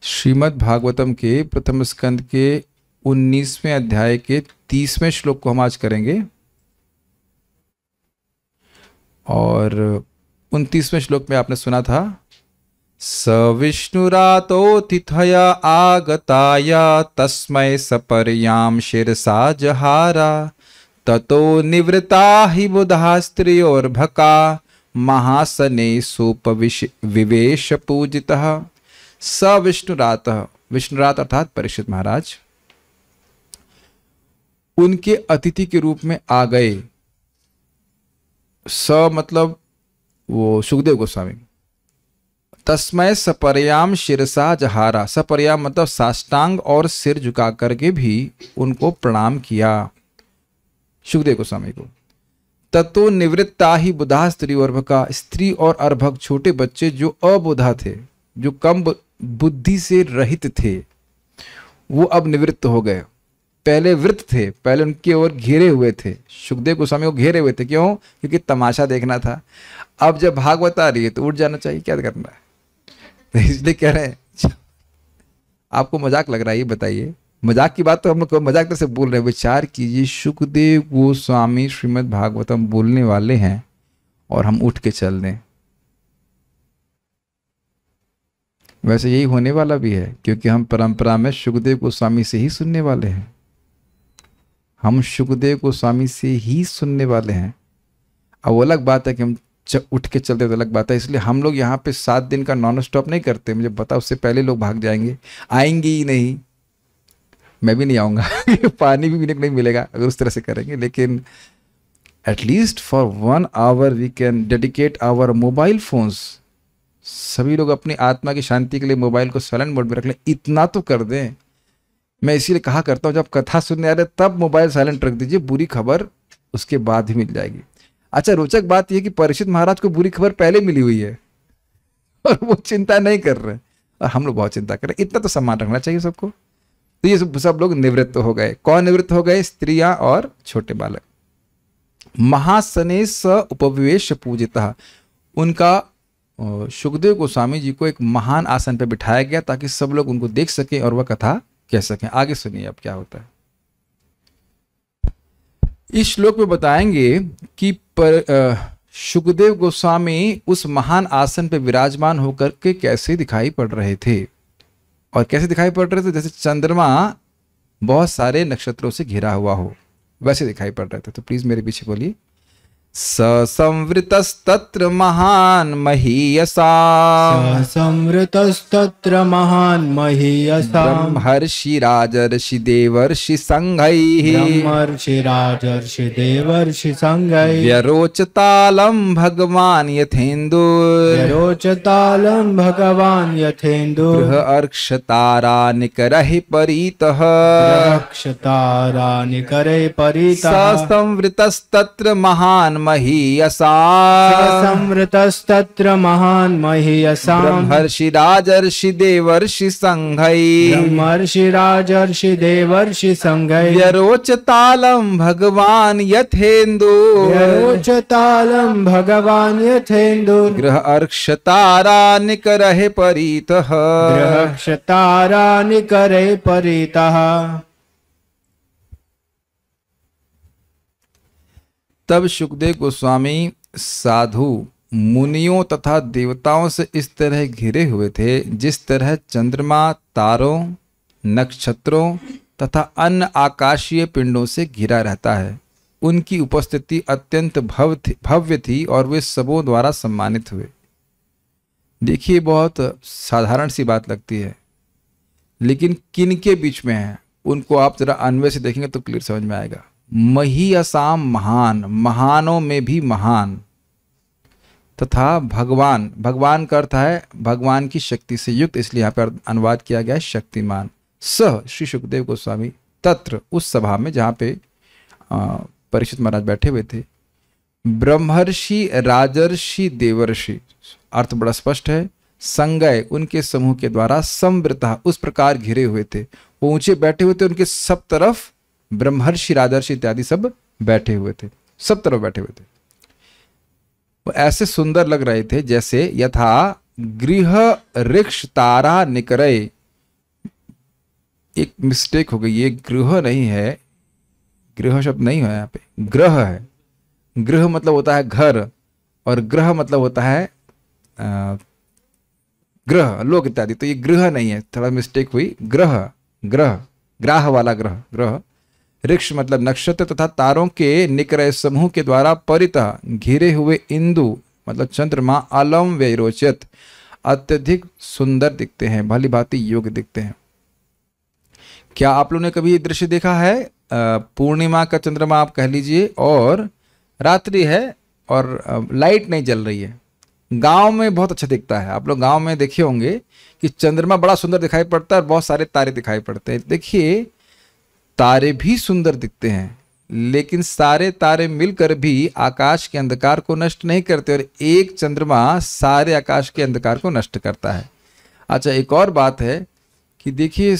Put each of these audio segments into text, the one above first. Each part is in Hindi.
श्रीमद् भागवतम के प्रथम स्कंद के 19वें अध्याय के 30वें श्लोक को हम आज करेंगे और 29वें श्लोक में आपने सुना था, स विष्णुरातो तिथया आगताया तस्मै सपर्याम शिरसा जहारा ततो निवृत्ता हि बुधा स्त्रियोर्भका महासने विवेश पूजितः। स विष्णुरात, विष्णुरात अर्थात परीक्षित महाराज उनके अतिथि के रूप में आ गए। स मतलब वो सुखदेव गोस्वामी। तस्मै सपर्याम शिरसा जहारा, सपर्याम मतलब साष्टांग और सिर झुका करके भी उनको प्रणाम किया सुखदेव गोस्वामी को। ततो निवृत्ता ही बुधा स्त्री और अर्भका, स्त्री और अर्भक छोटे बच्चे जो अबुधा थे, जो कम बुद्धि से रहित थे, वो अब निवृत्त हो गए। पहले वृत्त थे, पहले उनकी ओर घेरे हुए थे, सुखदेव गोस्वामी को घेरे हुए थे। क्यों? क्योंकि तमाशा देखना था। अब जब भागवत आ रही है तो उठ जाना चाहिए, क्या करना है। इसलिए कह रहे हैं, आपको मजाक लग रहा है ये बताइए? मजाक की बात तो हम लोग मजाक तरह से बोल रहे हैं। विचार कीजिए, सुखदेव गोस्वामी श्रीमद् भागवतम बोलने वाले हैं और हम उठ के चल दें। वैसे यही होने वाला भी है, क्योंकि हम परंपरा में सुखदेव गोस्वामी से ही सुनने वाले हैं। हम सुखदेव गोस्वामी से ही सुनने वाले हैं। अब वो अलग बात है कि हम उठ के चलते तो अलग बात है। इसलिए हम लोग यहाँ पे 7 दिन का नॉन स्टॉप नहीं करते। मुझे पता उससे पहले लोग भाग जाएंगे, आएंगे ही नहीं। मैं भी नहीं आऊँगा पानी भी पीने को नहीं मिलेगा अगर उस तरह से करेंगे। लेकिन at least for 1 hour we can dedicate our mobile phones. सभी लोग अपनी आत्मा की शांति के लिए मोबाइल को साइलेंट मोड में रख लें, इतना तो कर दें। मैं इसीलिए कहा करता हूँ, जब कथा सुनने आ रहे तब मोबाइल साइलेंट रख दीजिए, बुरी खबर उसके बाद ही मिल जाएगी। अच्छा, रोचक बात यह कि परीक्षित महाराज को बुरी खबर पहले मिली हुई है और वो चिंता नहीं कर रहे, और हम लोग बहुत चिंता कर रहे हैं। इतना तो सम्मान रखना चाहिए सबको। तो ये सब लोग निवृत्त हो गए। कौन निवृत्त हो गए? स्त्रियां और छोटे बालक। महासने स उपविवेश पूजिता, उनका सुखदेव गोस्वामी जी को एक महान आसन पर बिठाया गया ताकि सब लोग उनको देख सकें और वह कथा कह सकें। आगे सुनिए अब क्या होता है। इस श्लोक में बताएंगे कि सुखदेव गोस्वामी उस महान आसन पर विराजमान होकर के कैसे दिखाई पड़ रहे थे। और कैसे दिखाई पड़ रहे थे? जैसे चंद्रमा बहुत सारे नक्षत्रों से घिरा हुआ हो, वैसे दिखाई पड़ रहे थे। तो प्लीज मेरे पीछे बोलिए। स संवृतस्तत्र महान महीयसा, संवृतस्तत्र महान महीयसा, ब्रह्मर्षि राजर्षि देवर्षि संघैः, ब्रह्मर्षि राजर्षि देवर्षि संघैः, व्यरोचतालं भगवान् यथेन्दुर्, व्यरोचतालं भगवान् यथेन्दुर्, गृह अर्क्षतारा निकरहि परितः, क्षतारा निकरे परितः, स संवृतस्तत्र महान महीयसा, संवृतस्तत्र महान महीयसा, ब्रह्मर्षि राजर्षि देवर्षि संघैः, ब्रह्मर्षि राजर्षि देवर्षि संघैः, व्यरोचतालं भगवान् यथेन्दु, व्यरोचतालं भगवान् यथेन्दुर्, गृह अर्क्षतारा निकरहि परितः, गृह क्षतारा निकरे परितः। तब सुखदेव गोस्वामी साधु मुनियों तथा देवताओं से इस तरह घिरे हुए थे जिस तरह चंद्रमा तारों, नक्षत्रों तथा अन्य आकाशीय पिंडों से घिरा रहता है। उनकी उपस्थिति अत्यंत भव्य थी और वे सबों द्वारा सम्मानित हुए। देखिए, बहुत साधारण सी बात लगती है, लेकिन किन के बीच में है उनको आप जरा अन्वय से देखेंगे तो क्लियर समझ में आएगा। महीयसाम महान, महानों में भी महान, तथा भगवान, भगवान का अर्थ है भगवान की शक्ति से युक्त, इसलिए यहाँ पर अनुवाद किया गया है शक्तिमान। सह श्री सुखदेव गोस्वामी तत्र, उस सभा में जहाँ पे परीक्षित महाराज बैठे हुए थे, ब्रह्मर्षि राजर्षि देवर्षि, अर्थ बड़ा स्पष्ट है, संगय उनके समूह के द्वारा, संवृता उस प्रकार घिरे हुए थे। वो ऊंचे बैठे हुए थे, उनके सब तरफ ब्रह्मर्षि राजर्षि इत्यादि सब बैठे हुए थे, सब तरफ बैठे हुए थे। वो ऐसे सुंदर लग रहे थे जैसे यथा गृह ऋक्ष तारा निकरय, एक मिस्टेक हो गई, ये गृह नहीं है, गृह शब्द नहीं है यहाँ पे, ग्रह है। गृह मतलब होता है घर, और ग्रह मतलब होता है ग्रह, लोक इत्यादि। तो ये गृह नहीं है, थोड़ा मिस्टेक हुई, ग्रह, ग्रह, ग्राह वाला ग्रह, ग्रह। ऋक्ष मतलब नक्षत्र तथा तारों के निक्रय समूह के द्वारा परितः घिरे हुए इंदु मतलब चंद्रमा अलम वैरोचित अत्यधिक सुंदर दिखते हैं, भली भांति योग्य दिखते हैं। क्या आप लोगों ने कभी ये दृश्य देखा है? पूर्णिमा का चंद्रमा आप कह लीजिए, और रात्रि है और लाइट नहीं जल रही है। गांव में बहुत अच्छा दिखता है। आप लोग गांव में देखे होंगे कि चंद्रमा बड़ा सुंदर दिखाई पड़ता है और बहुत सारे तारे दिखाई पड़ते हैं। देखिए, तारे भी सुंदर दिखते हैं, लेकिन सारे तारे मिलकर भी आकाश के अंधकार को नष्ट नहीं करते, और एक चंद्रमा सारे आकाश के अंधकार को नष्ट करता है। अच्छा, एक और बात है कि देखिए,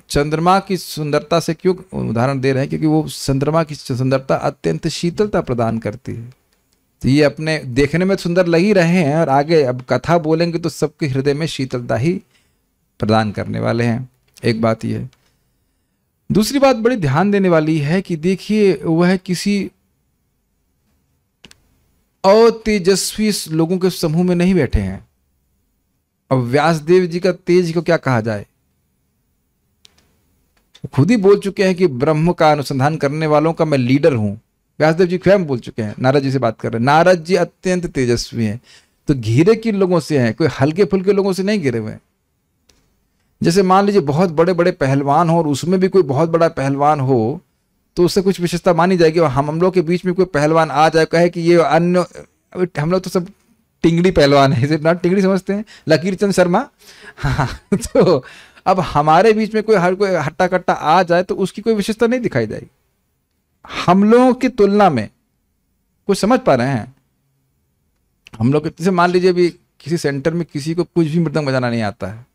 चंद्रमा की सुंदरता से क्यों उदाहरण दे रहे हैं? क्योंकि वो चंद्रमा की सुंदरता अत्यंत शीतलता प्रदान करती है। तो ये अपने देखने में सुंदर लग ही रहे हैं, और आगे अब कथा बोलेंगे तो सबके हृदय में शीतलता ही प्रदान करने वाले हैं। एक बात ये है। दूसरी बात बड़ी ध्यान देने वाली है कि देखिए, वह किसी अतेजस्वी लोगों के समूह में नहीं बैठे हैं। अब व्यासदेव जी का तेज को क्या कहा जाए? खुद ही बोल चुके हैं कि ब्रह्म का अनुसंधान करने वालों का मैं लीडर हूं। व्यासदेव जी स्वयं बोल चुके हैं, नारद जी से बात कर रहे हैं। नारद जी अत्यंत तेजस्वी हैं, तो घिरे किन लोगों से हैं? कोई हल्के फुल्के लोगों से नहीं घिरे हुए हैं। जैसे मान लीजिए बहुत बड़े बड़े पहलवान हो, और उसमें भी कोई बहुत बड़ा पहलवान हो, तो उससे कुछ विशेषता मानी जाएगी। और हम लोग के बीच में कोई पहलवान आ जाए, कहे कि ये अन्य, हम लोग तो सब टिंगड़ी पहलवान है, सिर्फ ना टिंगड़ी समझते हैं, लकीर चंद शर्मा। हाँ, तो अब हमारे बीच में कोई हट्टा कट्टा आ जाए तो उसकी कोई विशेषता नहीं दिखाई जाएगी हम लोगों की तुलना में। कुछ समझ पा रहे हैं? हम लोग जैसे मान लीजिए भी किसी सेंटर में किसी को कुछ भी मृदंग बजाना नहीं आता है,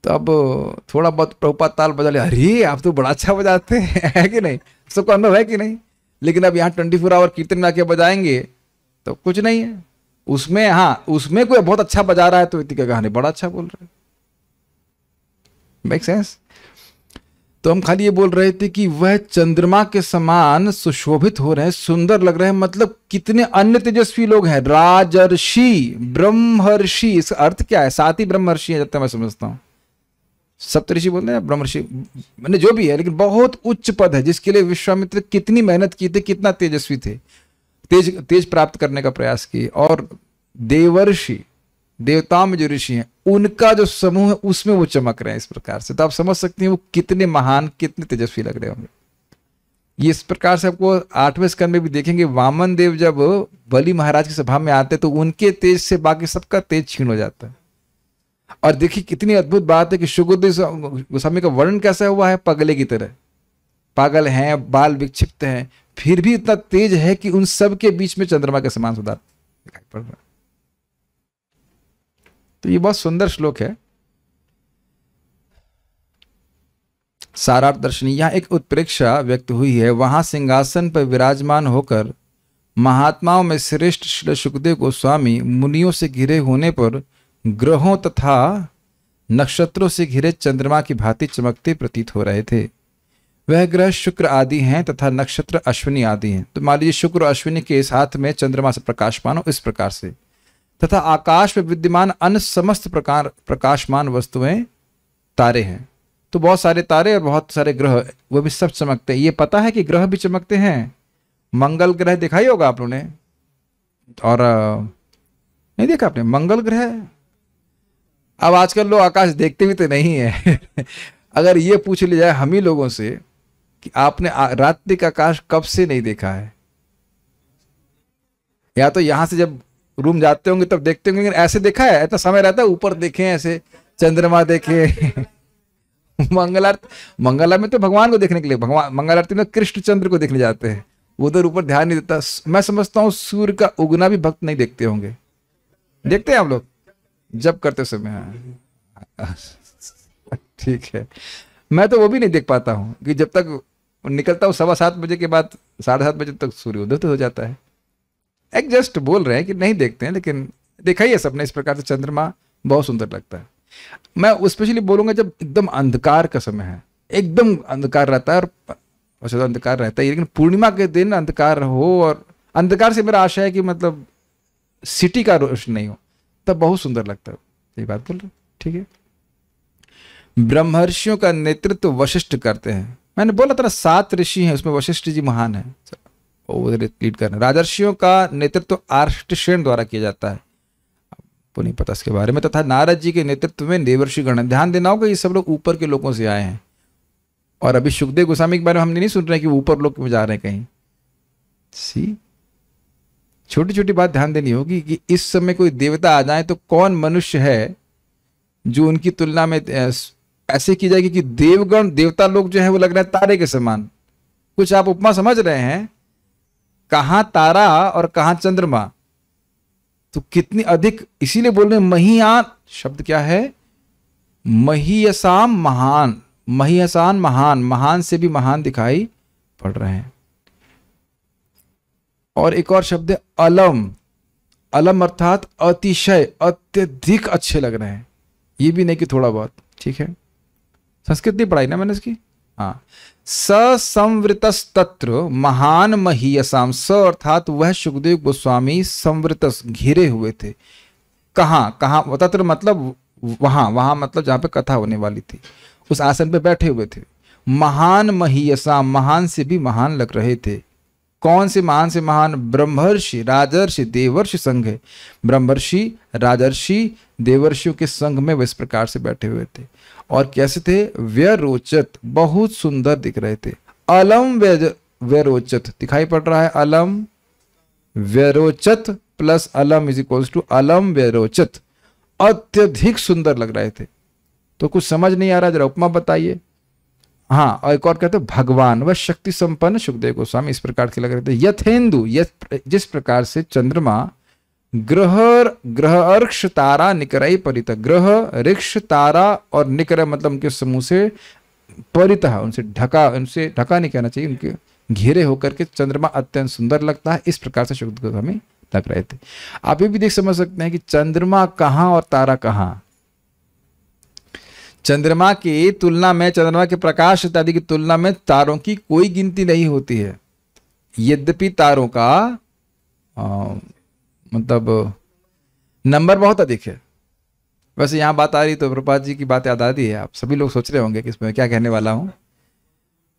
तो अब थोड़ा बहुत प्रभुपाद ताल बजा ले, अरे आप तो बड़ा अच्छा बजाते हैं, है कि नहीं? सबको अनुभव है कि नहीं? लेकिन अब यहाँ 24 आवर कीर्तन में आके बजाएंगे तो कुछ नहीं है उसमें। हाँ, उसमें कोई बहुत अच्छा बजा रहा है तो इतनी कहानी बड़ा अच्छा बोल रहा है। Make sense? तो हम खाली ये बोल रहे थे कि वह चंद्रमा के समान सुशोभित हो रहे हैं, सुंदर लग रहे हैं। मतलब कितने अन्य तेजस्वी लोग हैं, राजर्षि, ब्रह्मर्षि। इसका अर्थ क्या है? 7 ही ब्रह्मर्षि है जब तक मैं समझता हूं। सप्तऋषि बोलते हैं ब्रह्मर्षि, मैंने जो भी है, लेकिन बहुत उच्च पद है जिसके लिए विश्वामित्र कितनी मेहनत की थी, कितना तेजस्वी थे, तेज प्राप्त करने का प्रयास किए। और देवर्षि, देवताओं में जो ऋषि हैं, उनका जो समूह है उसमें वो चमक रहे हैं इस प्रकार से। तो आप समझ सकते हैं वो कितने महान, कितने तेजस्वी लग रहे होंगे। ये इस प्रकार से आपको 8वें स्कंद में भी देखेंगे। वामन देव जब बलि महाराज की सभा में आते तो उनके तेज से बाकी सबका तेज छीन हो जाता है। और देखिए कितनी अद्भुत बात है कि शुकदेव गोस्वामी का वर्णन कैसा हुआ है? पगले की तरह, पागल हैं, बाल विक्षिप्त हैं, फिर भी इतना तेज है कि उन सब के बीच में चंद्रमा के समान सुधार दिखाई पड़ रहा है। तो ये बहुत सुंदर श्लोक है। सारार्थ दर्शनी, यहां एक उत्प्रेक्षा व्यक्त हुई है। वहां सिंहासन पर विराजमान होकर महात्माओं में श्रेष्ठ श्री शुकदेव गोस्वामी मुनियों से घिरे होने पर ग्रहों तथा नक्षत्रों से घिरे चंद्रमा की भांति चमकते प्रतीत हो रहे थे। वह ग्रह शुक्र आदि हैं तथा नक्षत्र अश्विनी आदि हैं। तो मान लीजिए शुक्र अश्विनी के इस हाथ में चंद्रमा से प्रकाशमान हो इस प्रकार से, तथा आकाश में विद्यमान अन्य समस्त प्रकार प्रकाशमान वस्तुएं तारे हैं। तो बहुत सारे तारे और बहुत सारे ग्रह, वो भी सब चमकते हैं। ये पता है कि ग्रह भी चमकते हैं। मंगल ग्रह देखा ही होगा आप लोगों ने, और नहीं देखा आपने मंगल ग्रह? अब आजकल लोग आकाश देखते भी तो नहीं है। अगर ये पूछ लिया जाए हम ही लोगों से कि आपने रात्रि का आकाश कब से नहीं देखा है, या तो यहां से जब रूम जाते होंगे तब देखते होंगे, लेकिन ऐसे देखा है? इतना समय रहता है ऊपर देखें, ऐसे चंद्रमा देखे। मंगल आरती में तो भगवान को देखने के लिए, भगवान मंगल आरती में कृष्ण चंद्र को देखने जाते हैं, उधर ऊपर ध्यान नहीं देता। मैं समझता हूँ सूर्य का उगना भी भक्त नहीं देखते होंगे। देखते हैं आप लोग जब करते समय? ठीक है, मैं तो वो भी नहीं देख पाता हूँ कि जब तक निकलता हूँ 7:15 बजे के बाद 7:30 बजे तक सूर्य उदय तो हो जाता है। एक जस्ट बोल रहे हैं कि नहीं देखते हैं, लेकिन देखा ही है सबने इस प्रकार से चंद्रमा बहुत सुंदर लगता है। मैं स्पेशली बोलूंगा जब एकदम अंधकार का समय है, एकदम अंधकार रहता है, और वैसे तो अंधकार रहता ही, लेकिन पूर्णिमा के दिन अंधकार हो, और अंधकार से मेरा आशा है कि मतलब सिटी का रोशनी नहीं हो, तब बहुत सुंदर लगता है। यही बात बोल रहे, ठीक है। ब्रह्मर्षियों का नेतृत्व वशिष्ठ करते हैं। मैंने बोला था 7 ऋषि हैं, उसमें वशिष्ठ जी महान है, वो लीड कर रहे हैं। राजर्षियों का नेतृत्व आर्ष्टसेन द्वारा किया जाता है, आपको नहीं पता इसके बारे में। तथा नारद जी के नेतृत्व में देवर्षि गण। ध्यान देना होगा ये सब लोग ऊपर के लोगों से आए हैं, और अभी सुखदेव गोस्वामी के बारे में हम नहीं सुन रहे हैं कि वो ऊपर लोग में जा रहे हैं कहीं। सी छोटी छोटी बात ध्यान देनी होगी कि इस समय कोई देवता आ जाए तो कौन मनुष्य है जो उनकी तुलना में ऐसे की जाएगी कि देवगण देवता लोग जो है वो लग रहे हैं तारे के समान। कुछ आप उपमा समझ रहे हैं, कहां तारा और कहां चंद्रमा, तो कितनी अधिक, इसीलिए बोल रहे हैं महीयान शब्द क्या है, महीयसाम महान, महीयसान महान, महान से भी महान दिखाई पड़ रहे हैं। और एक और शब्द है अलम, अलम अर्थात अतिशय, अत्यधिक अच्छे लग रहे हैं, ये भी नहीं कि थोड़ा बहुत, ठीक है। संस्कृत नहीं पढ़ाई ना मैंने इसकी, हाँ। संवृतस्तत्र महान महीयसाम, स अर्थात वह सुखदेव गोस्वामी संवृतस घिरे हुए थे। कहाँ कहाँ, तत्र मतलब वहां, वहां मतलब जहां पे कथा होने वाली थी, उस आसन पे बैठे हुए थे। महान महीयसाम, महान से भी महान लग रहे थे। कौन से महान से महान, ब्रह्मर्षि राजर्षि देवर्षि संघ है, ब्रह्मर्षि राजर्षि देवर्षियों के संघ में वे इस प्रकार से बैठे हुए थे। और कैसे थे, व्यरोचत, बहुत सुंदर दिख रहे थे। अलम व्यरोचत दिखाई पड़ रहा है, अलम व्यरोचत प्लस अलम इज इक्वल्स टू अलम व्यरोचत, अत्यधिक सुंदर लग रहे थे। तो कुछ समझ नहीं आ रहा, जरा उपमा बताइए। हाँ, और एक और कहते हैं भगवान वह शक्ति संपन्न सुखदेव गोस्वामी इस प्रकार के लग रहे थे। यथेन्दु, जिस प्रकार से चंद्रमा ग्रह ग्रह अर्क्ष तारा निकरई परित, ग्रह ऋक्ष तारा और निकर मतलब उनके समूह से परित, उनसे ढका, उनसे ढका नहीं कहना चाहिए, उनके घेरे होकर के चंद्रमा अत्यंत सुंदर लगता है, इस प्रकार से सुखदेव गोस्वामी लग रहे थे। आप ये भी देख समझ सकते हैं कि चंद्रमा कहाँ और तारा कहाँ। चंद्रमा की तुलना में, चंद्रमा के प्रकाश इत्यादि की तुलना में तारों की कोई गिनती नहीं होती है। यद्यपि तारों का मतलब नंबर बहुत अधिक है। वैसे यहाँ बात आ रही तो प्रभुपाद जी की बात याद आती है, आप सभी लोग सोच रहे होंगे कि इसमें क्या कहने वाला हूँ।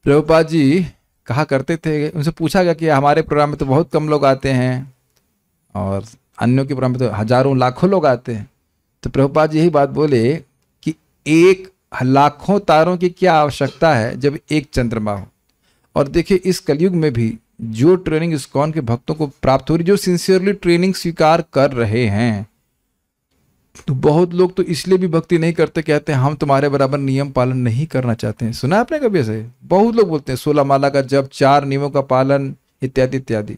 प्रभुपाद जी कहा करते थे, उनसे पूछा गया कि हमारे प्रोग्राम में तो बहुत कम लोग आते हैं और अन्यों के प्रोग्राम में तो हजारों लाखों लोग आते हैं। तो प्रभुपाद जी यही बात बोले कि एक लाखों तारों की क्या आवश्यकता है जब एक चंद्रमा हो। और देखिए इस कलयुग में भी जो ट्रेनिंग इस्कॉन के भक्तों को प्राप्त हो रही, जो सिंसियरली ट्रेनिंग स्वीकार कर रहे हैं, तो बहुत लोग तो इसलिए भी भक्ति नहीं करते, कहते हैं हम तुम्हारे बराबर नियम पालन नहीं करना चाहते हैं। सुना आपने कभी ऐसे? बहुत लोग बोलते हैं 16 माला का जप, 4 नियमों का पालन इत्यादि इत्यादि।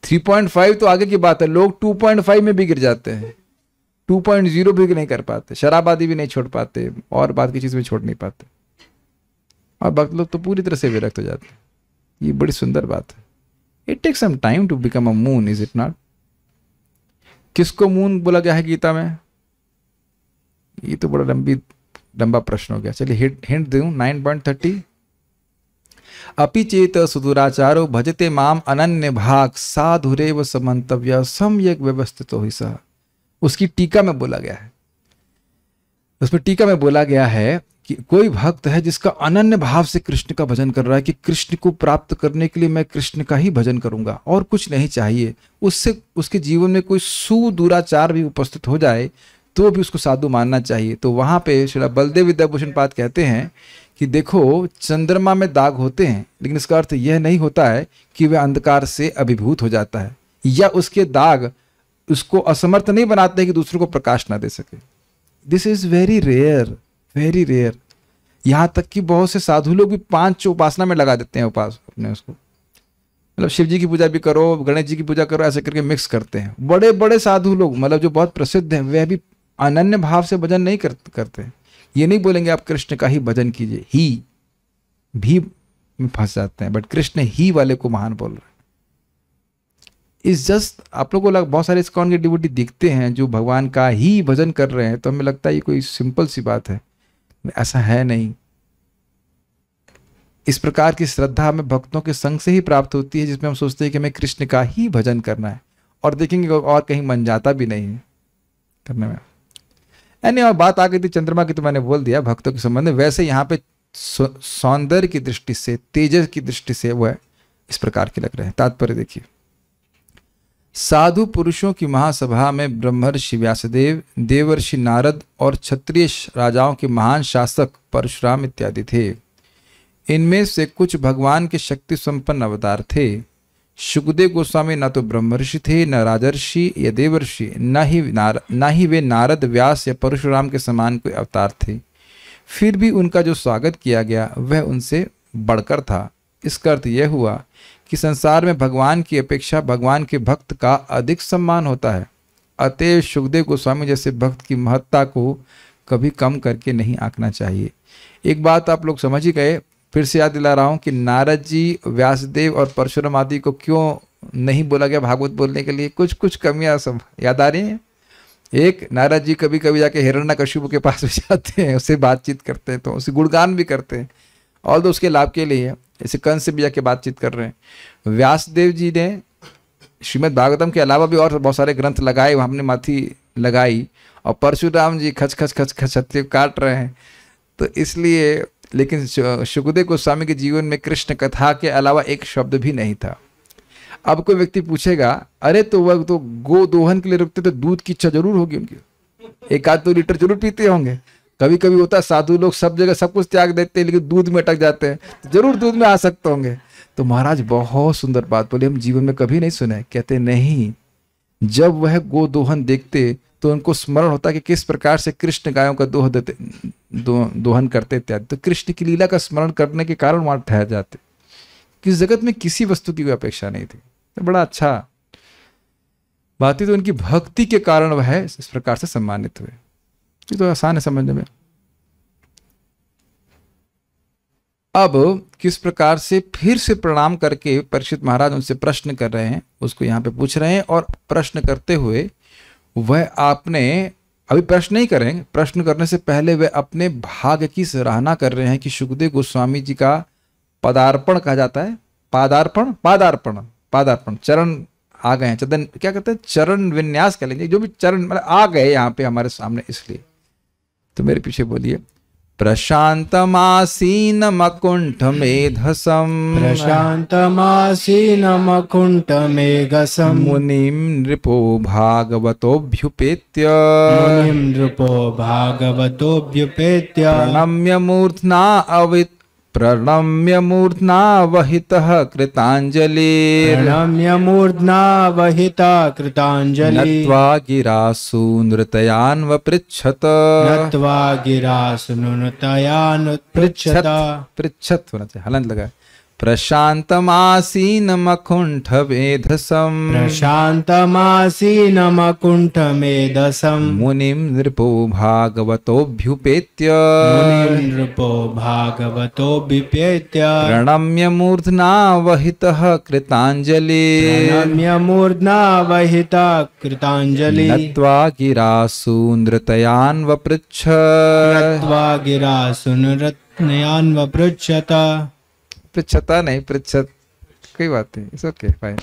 3.5 तो आगे की बात है, लोग 2.5 में भी गिर जाते हैं, 2.0 भी नहीं कर पाते, शराब आदि भी नहीं छोड़ पाते, और बात की चीज भी छोड़ नहीं पाते, और भक्त लोग तो पूरी तरह से विरक्त हो जाते हैं। ये बड़ी सुंदर बात है। It takes some time to become a moon, is it not? किसको मून बोला गया है गीता में? ये तो बड़ा लंबा प्रश्न हो गया। चलिए हिंट दूं, 9.30 अपि चेत सुदुराचारो भजते माम अनन्य भाग साधुरेव समन्तव्य सम्यक व्यवस्थितो हि सः। उसकी टीका में बोला गया है, उसमें टीका में बोला गया है कि कोई भक्त है जिसका अनन्य भाव से कृष्ण का भजन कर रहा है कि कृष्ण को प्राप्त करने के लिए मैं कृष्ण का ही भजन करूंगा और कुछ नहीं चाहिए। उससे उसके जीवन में कोई सुदुराचार भी उपस्थित हो जाए तो भी उसको साधु मानना चाहिए। तो वहां पे श्री बलदेव विद्याभूषण पाद कहते हैं कि देखो चंद्रमा में दाग होते हैं, लेकिन इसका अर्थ यह नहीं होता है कि वह अंधकार से अभिभूत हो जाता है, या उसके दाग उसको असमर्थ नहीं बनाते कि दूसरों को प्रकाश ना दे सके। This is very rare, very rare. यहां तक कि बहुत से साधु लोग भी 5 उपासना में लगा देते हैं उपास अपने, उसको मतलब शिव जी की पूजा भी करो, गणेश जी की पूजा करो, ऐसे करके मिक्स करते हैं। बड़े बड़े साधु लोग मतलब जो बहुत प्रसिद्ध हैं, वह भी अनन्य भाव से भजन नहीं करते। ये नहीं बोलेंगे आप कृष्ण का ही भजन कीजिए, ही भी में फंस जाते हैं, बट कृष्ण ही वाले को महान बोल रहे हैं। इस जस्ट आप लोगों को बहुत सारे इस्कॉन के डिवोटी दिखते हैं जो भगवान का ही भजन कर रहे हैं, तो हमें लगता है ये कोई सिंपल सी बात है। ऐसा है नहीं। इस प्रकार की श्रद्धा हमें भक्तों के संग से ही प्राप्त होती है, जिसमें हम सोचते हैं कि हमें कृष्ण का ही भजन करना है, और देखेंगे और कहीं मन जाता भी नहीं है करने में। यानी और बात आ गई थी चंद्रमा की, तो मैंने बोल दिया भक्तों के संबंध में। वैसे यहाँ पे सौंदर्य की दृष्टि से, तेजस की दृष्टि से वह इस प्रकार के लग रहे हैं। तात्पर्य देखिए, साधु पुरुषों की महासभा में ब्रह्मर्षि व्यासदेव, देवर्षि नारद और क्षत्रिय राजाओं के महान शासक परशुराम इत्यादि थे। इनमें से कुछ भगवान के शक्ति संपन्न अवतार थे। शुकदेव गोस्वामी न तो ब्रह्मर्षि थे, न राजर्षि या देवर्षि, न ही वे नारद, व्यास या परशुराम के समान कोई अवतार थे। फिर भी उनका जो स्वागत किया गया वह उनसे बढ़कर था। इसका अर्थ यह हुआ कि संसार में भगवान की अपेक्षा भगवान के भक्त का अधिक सम्मान होता है। अतएव शुकदेव गोस्वामी जैसे भक्त की महत्ता को कभी कम करके नहीं आंकना चाहिए। एक बात आप लोग समझ ही गए, फिर से याद दिला रहा हूँ कि नारद जी, व्यासदेव और परशुराम आदि को क्यों नहीं बोला गया भागवत बोलने के लिए? कुछ कुछ कमियां सब याद आ रही हैं। एक, नारद जी कभी कभी जाके हिरण्यकशिपु के पास भी जाते हैं, उससे बातचीत करते हैं, तो उसे गुणगान भी करते हैं, और तो उसके लाभ के लिए है। जैसे कंस से भी जाके बातचीत कर रहे हैं। व्यासदेव जी ने श्रीमद् भागवतम के अलावा भी और बहुत सारे ग्रंथ लगाए, हमने माथी लगाई, और परशुराम जी खच खच खच खच हत्या काट रहे हैं। तो इसलिए, लेकिन शुकदेव गोस्वामी के जीवन में कृष्ण कथा के अलावा एक शब्द भी नहीं था। अब कोई व्यक्ति पूछेगा, अरे तो वह तो गो दोहन के लिए रुकते तो दूध की इच्छा जरूर होगी उनकी, 1-2 लीटर जरूर पीते होंगे। कभी कभी होता है साधु लोग सब जगह सब कुछ त्याग देते हैं लेकिन दूध में अटक जाते हैं, तो जरूर दूध में आ सकते होंगे। तो महाराज बहुत सुंदर बात बोले, हम जीवन में कभी नहीं सुने। कहते नहीं, जब वह गो दोहन देखते तो उनको स्मरण होता कि किस प्रकार से कृष्ण गायों का दोहन करते इत्यादि। तो कृष्ण की लीला का स्मरण करने के कारण वहां ठहर जाते। किस जगत में किसी वस्तु की कोई अपेक्षा नहीं थी। तो बड़ा अच्छा बात है। तो उनकी भक्ति के कारण वह इस प्रकार से सम्मानित हुए। ये तो आसान है समझने में। अब किस प्रकार से फिर से प्रणाम करके परीक्षित महाराज उनसे प्रश्न कर रहे हैं, उसको यहाँ पे पूछ रहे हैं। और प्रश्न करते हुए वह आपने अभी प्रश्न नहीं करेंगे, प्रश्न करने से पहले वे अपने भाग्य की सराहना कर रहे हैं कि शुकदेव गोस्वामी जी का पदार्पण कहा जाता है। पादार्पण, पादार्पण, पादार्पण, चरण आ गए हैं, चरण क्या कहते हैं, चरण विन्यास कह लेंगे, जो भी चरण मतलब आ गए यहाँ पे हमारे सामने। इसलिए तो मेरे पीछे बोलिए, प्रशान्तमासीनमकुण्ठमेधसं, प्रशान्तमासीनमकुण्ठमेघसं, मुनिं नृपो भागवतोऽभ्युपेत्य, मुनिं नृपो भागवतोऽभ्युपेत्य, प्रणम्य मूर्ध्ना वहितः कृताञ्जलिः, प्रणम्य मूर्ध्ना वहिता कृताञ्जलिः, नत्वा गिरासु नृतयान्वपृच्छत, नत्वा गिरासु नृतयान्वपृच्छत, पृच्छत होना चाहिए, हलंत लगा। प्रशान्तमासीनमकुण्ठमेधसं, प्रशान्तमासीनमकुण्ठमेधसं, मुनिं नृपो भागवतोऽभ्युपेत्य, मुनिं नृपो भागवतोऽभ्युपेत्य, प्रणम्य मूर्ध्ना वहितः कृताञ्जलिः, प्रणम्य मूर्ध्ना वहिता कृताञ्जलिः, नत्वा गिरासु नृतयान्वपृच्छ, नत्वा गिरासु नृतयान्वपृच्छत, पृच्छता नहीं, पृच्छत, कोई बात नहीं, इट्स ओके फाइन।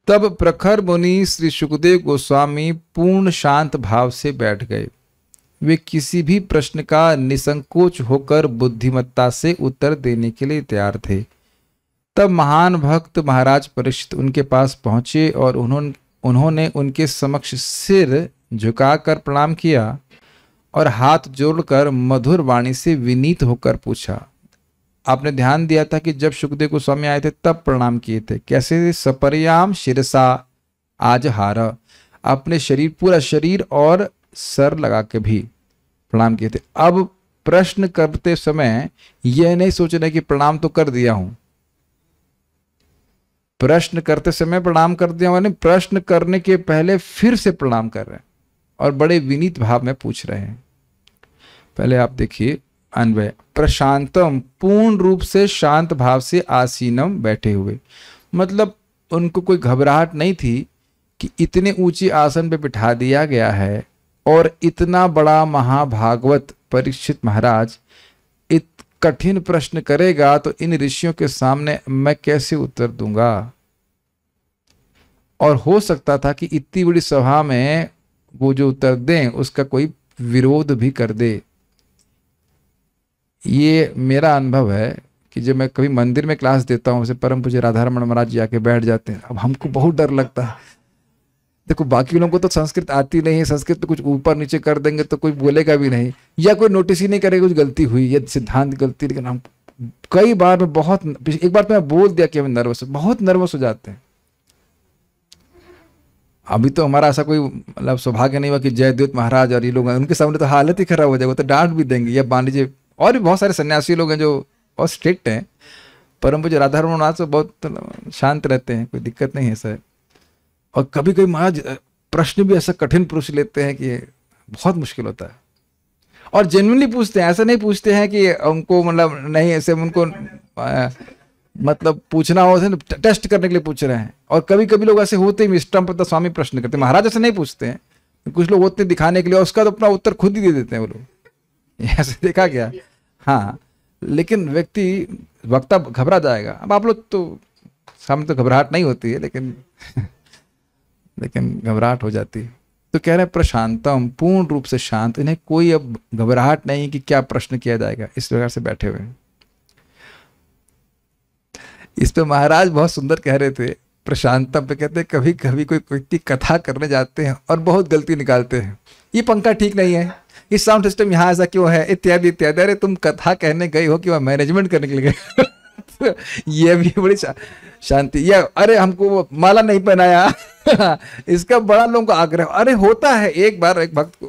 तब प्रखर मुनि श्री शुकदेव गोस्वामी पूर्ण शांत भाव से बैठ गए। वे किसी भी प्रश्न का निसंकोच होकर बुद्धिमत्ता से उत्तर देने के लिए तैयार थे। तब महान भक्त महाराज परीक्षित उनके पास पहुंचे और उन्होंने उनके समक्ष सिर झुकाकर प्रणाम किया और हाथ जोड़कर मधुर वाणी से विनीत होकर पूछा। आपने ध्यान दिया था कि जब शुकदेव गोस्वामी आए थे तब प्रणाम किए थे। कैसे? सपर्याम शिरसा आज हार, अपने शरीर, पूरा शरीर और सर लगा के भी प्रणाम किए थे। अब प्रश्न करते समय यह नहीं सोचना कि प्रणाम तो कर दिया हूं, प्रश्न करते समय प्रणाम कर दिया हूं, प्रश्न करने के पहले फिर से प्रणाम कर रहे हैं और बड़े विनीत भाव में पूछ रहे हैं। पहले आप देखिए अन्वय, प्रशांतम, पूर्ण रूप से शांत भाव से, आसीनम, बैठे हुए, मतलब उनको कोई घबराहट नहीं थी कि इतने ऊंचे आसन पे बिठा दिया गया है और इतना बड़ा महाभागवत परीक्षित महाराज इत कठिन प्रश्न करेगा तो इन ऋषियों के सामने मैं कैसे उत्तर दूंगा। और हो सकता था कि इतनी बड़ी सभा में वो जो उत्तर दें उसका कोई विरोध भी कर दे। ये मेरा अनुभव है कि जब मैं कभी मंदिर में क्लास देता हूँ, उसे परम पूज्य राधारमण महाराज जी आके बैठ जाते हैं, अब हमको बहुत डर लगता है। देखो बाकी लोगों को तो संस्कृत आती नहीं है, संस्कृत तो कुछ ऊपर नीचे कर देंगे तो कोई बोलेगा भी नहीं या कोई नोटिस ही नहीं करेगा कुछ गलती हुई, ये सिद्धांत गलती। लेकिन हम कई बार में बहुत, एक बार तो मैं बोल दिया कि हम नर्वस, बहुत नर्वस हो जाते हैं। अभी तो हमारा ऐसा कोई मतलब सौभाग्य नहीं हुआ कि जयदेव महाराज और ये लोग, उनके सामने तो हालत ही खराब हो जाएगा, तो डांट भी देंगे। या मान लीजिए और भी बहुत सारे सन्यासी लोग हैं जो बहुत स्ट्रिक्ट हैं, परम पूज्य राधारमण महाराज तो बहुत शांत रहते हैं, कोई दिक्कत नहीं है सर। और कभी कभी महाराज प्रश्न भी ऐसा कठिन पूछ लेते हैं कि बहुत मुश्किल होता है। और जेन्युइनली पूछते हैं, ऐसा नहीं पूछते हैं कि उनको मतलब नहीं ऐसे उनको मतलब पूछना हो टेस्ट करने के लिए पूछ रहे हैं। और कभी कभी लोग ऐसे होते हैं स्टम्प पर स्वामी प्रश्न करते हैं, महाराज ऐसे नहीं पूछते हैं, कुछ लोग होते हैं दिखाने के लिए, उसका तो अपना उत्तर खुद ही दे देते हैं वो लोग, ऐसे देखा गया। हाँ, लेकिन व्यक्ति वक्ता घबरा जाएगा। अब आप लोग तो सामने तो घबराहट नहीं होती है, लेकिन लेकिन घबराहट हो जाती है। तो कह रहे हैं प्रशांतम, पूर्ण रूप से शांत, इन्हें कोई अब घबराहट नहीं कि क्या प्रश्न किया जाएगा, इस प्रकार से बैठे हुए हैं। इस पे महाराज बहुत सुंदर कह रहे थे प्रशांतम पे, कहते हैं कभी कभी कोई व्यक्ति कथा करने जाते हैं और बहुत गलती निकालते हैं, ये पंखा ठीक नहीं है, इस साउंड सिस्टम यहाँ ऐसा क्यों है, इत्यादि इत्यादि। अरे तुम कथा कहने गए हो कि वह मैनेजमेंट करने के लिए गए ये भी बड़ी शांति। या अरे हमको माला नहीं पहनाया इसका बड़ा लोगों का आग्रह। अरे होता है, एक बार एक भक्त को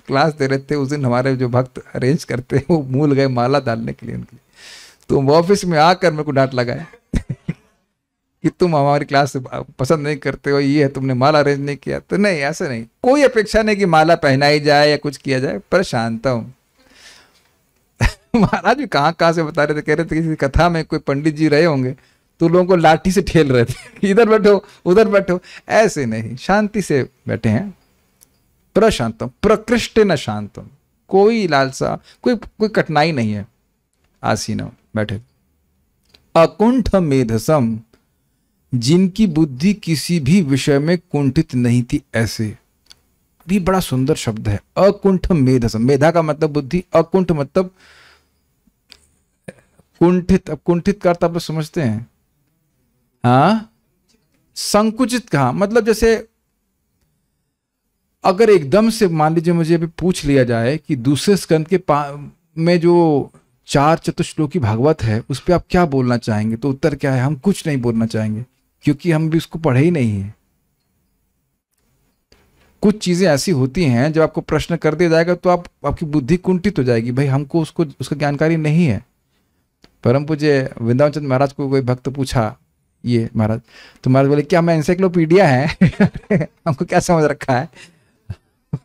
क्लास दे रहे थे, उस दिन हमारे जो भक्त अरेंज करते हैं वो भूल गए माला डालने के लिए उनके, तो वो ऑफिस में आकर मेरे को डांट लगाए कि तुम हमारी क्लास पसंद नहीं करते हो, ये है तुमने माला अरेंज नहीं किया। तो नहीं, ऐसे नहीं, कोई अपेक्षा नहीं कि माला पहनाई जाए या कुछ किया जाए, पर शांत हूँ। महाराज भी कहाँ कहाँ से बता रहे थे, कह रहे थे किसी कथा में कोई पंडित जी रहे होंगे तो लोगों को लाठी से ठेल रहे थे इधर बैठो उधर बैठो, ऐसे नहीं, शांति से बैठे हैं। प्रशांतम प्रकृष्ट न शांतम, कोई लालसा, कोई कठिनाई नहीं है, आसीन बैठे। अकुंठ मेधसम, जिनकी बुद्धि किसी भी विषय में कुंठित नहीं थी, ऐसे भी बड़ा सुंदर शब्द है। अकुंठ मेधसम, मेधा का मतलब बुद्धि, अकुंठ मतलब कुंठित। अब कुंठित का अर्थ आप लोग समझते हैं? हाँ, संकुचित कहा मतलब जैसे अगर एकदम से मान लीजिए मुझे अभी पूछ लिया जाए कि दूसरे स्कंद के में जो 4 चतुश्लोकी भागवत है उस पर आप क्या बोलना चाहेंगे, तो उत्तर क्या है? हम कुछ नहीं बोलना चाहेंगे, क्योंकि हम भी उसको पढ़े ही नहीं है। कुछ चीजें ऐसी होती हैं जब आपको प्रश्न कर दिया जाएगा तो आपकी बुद्धि कुंठित हो जाएगी, भाई हमको उसका जानकारी नहीं है। परम पूज्य वृंदावन चंद्र महाराज को कोई भक्त पूछा ये महाराज, तो महाराज बोले क्या मैं एनसाइक्लोपीडिया है हमको क्या समझ रखा है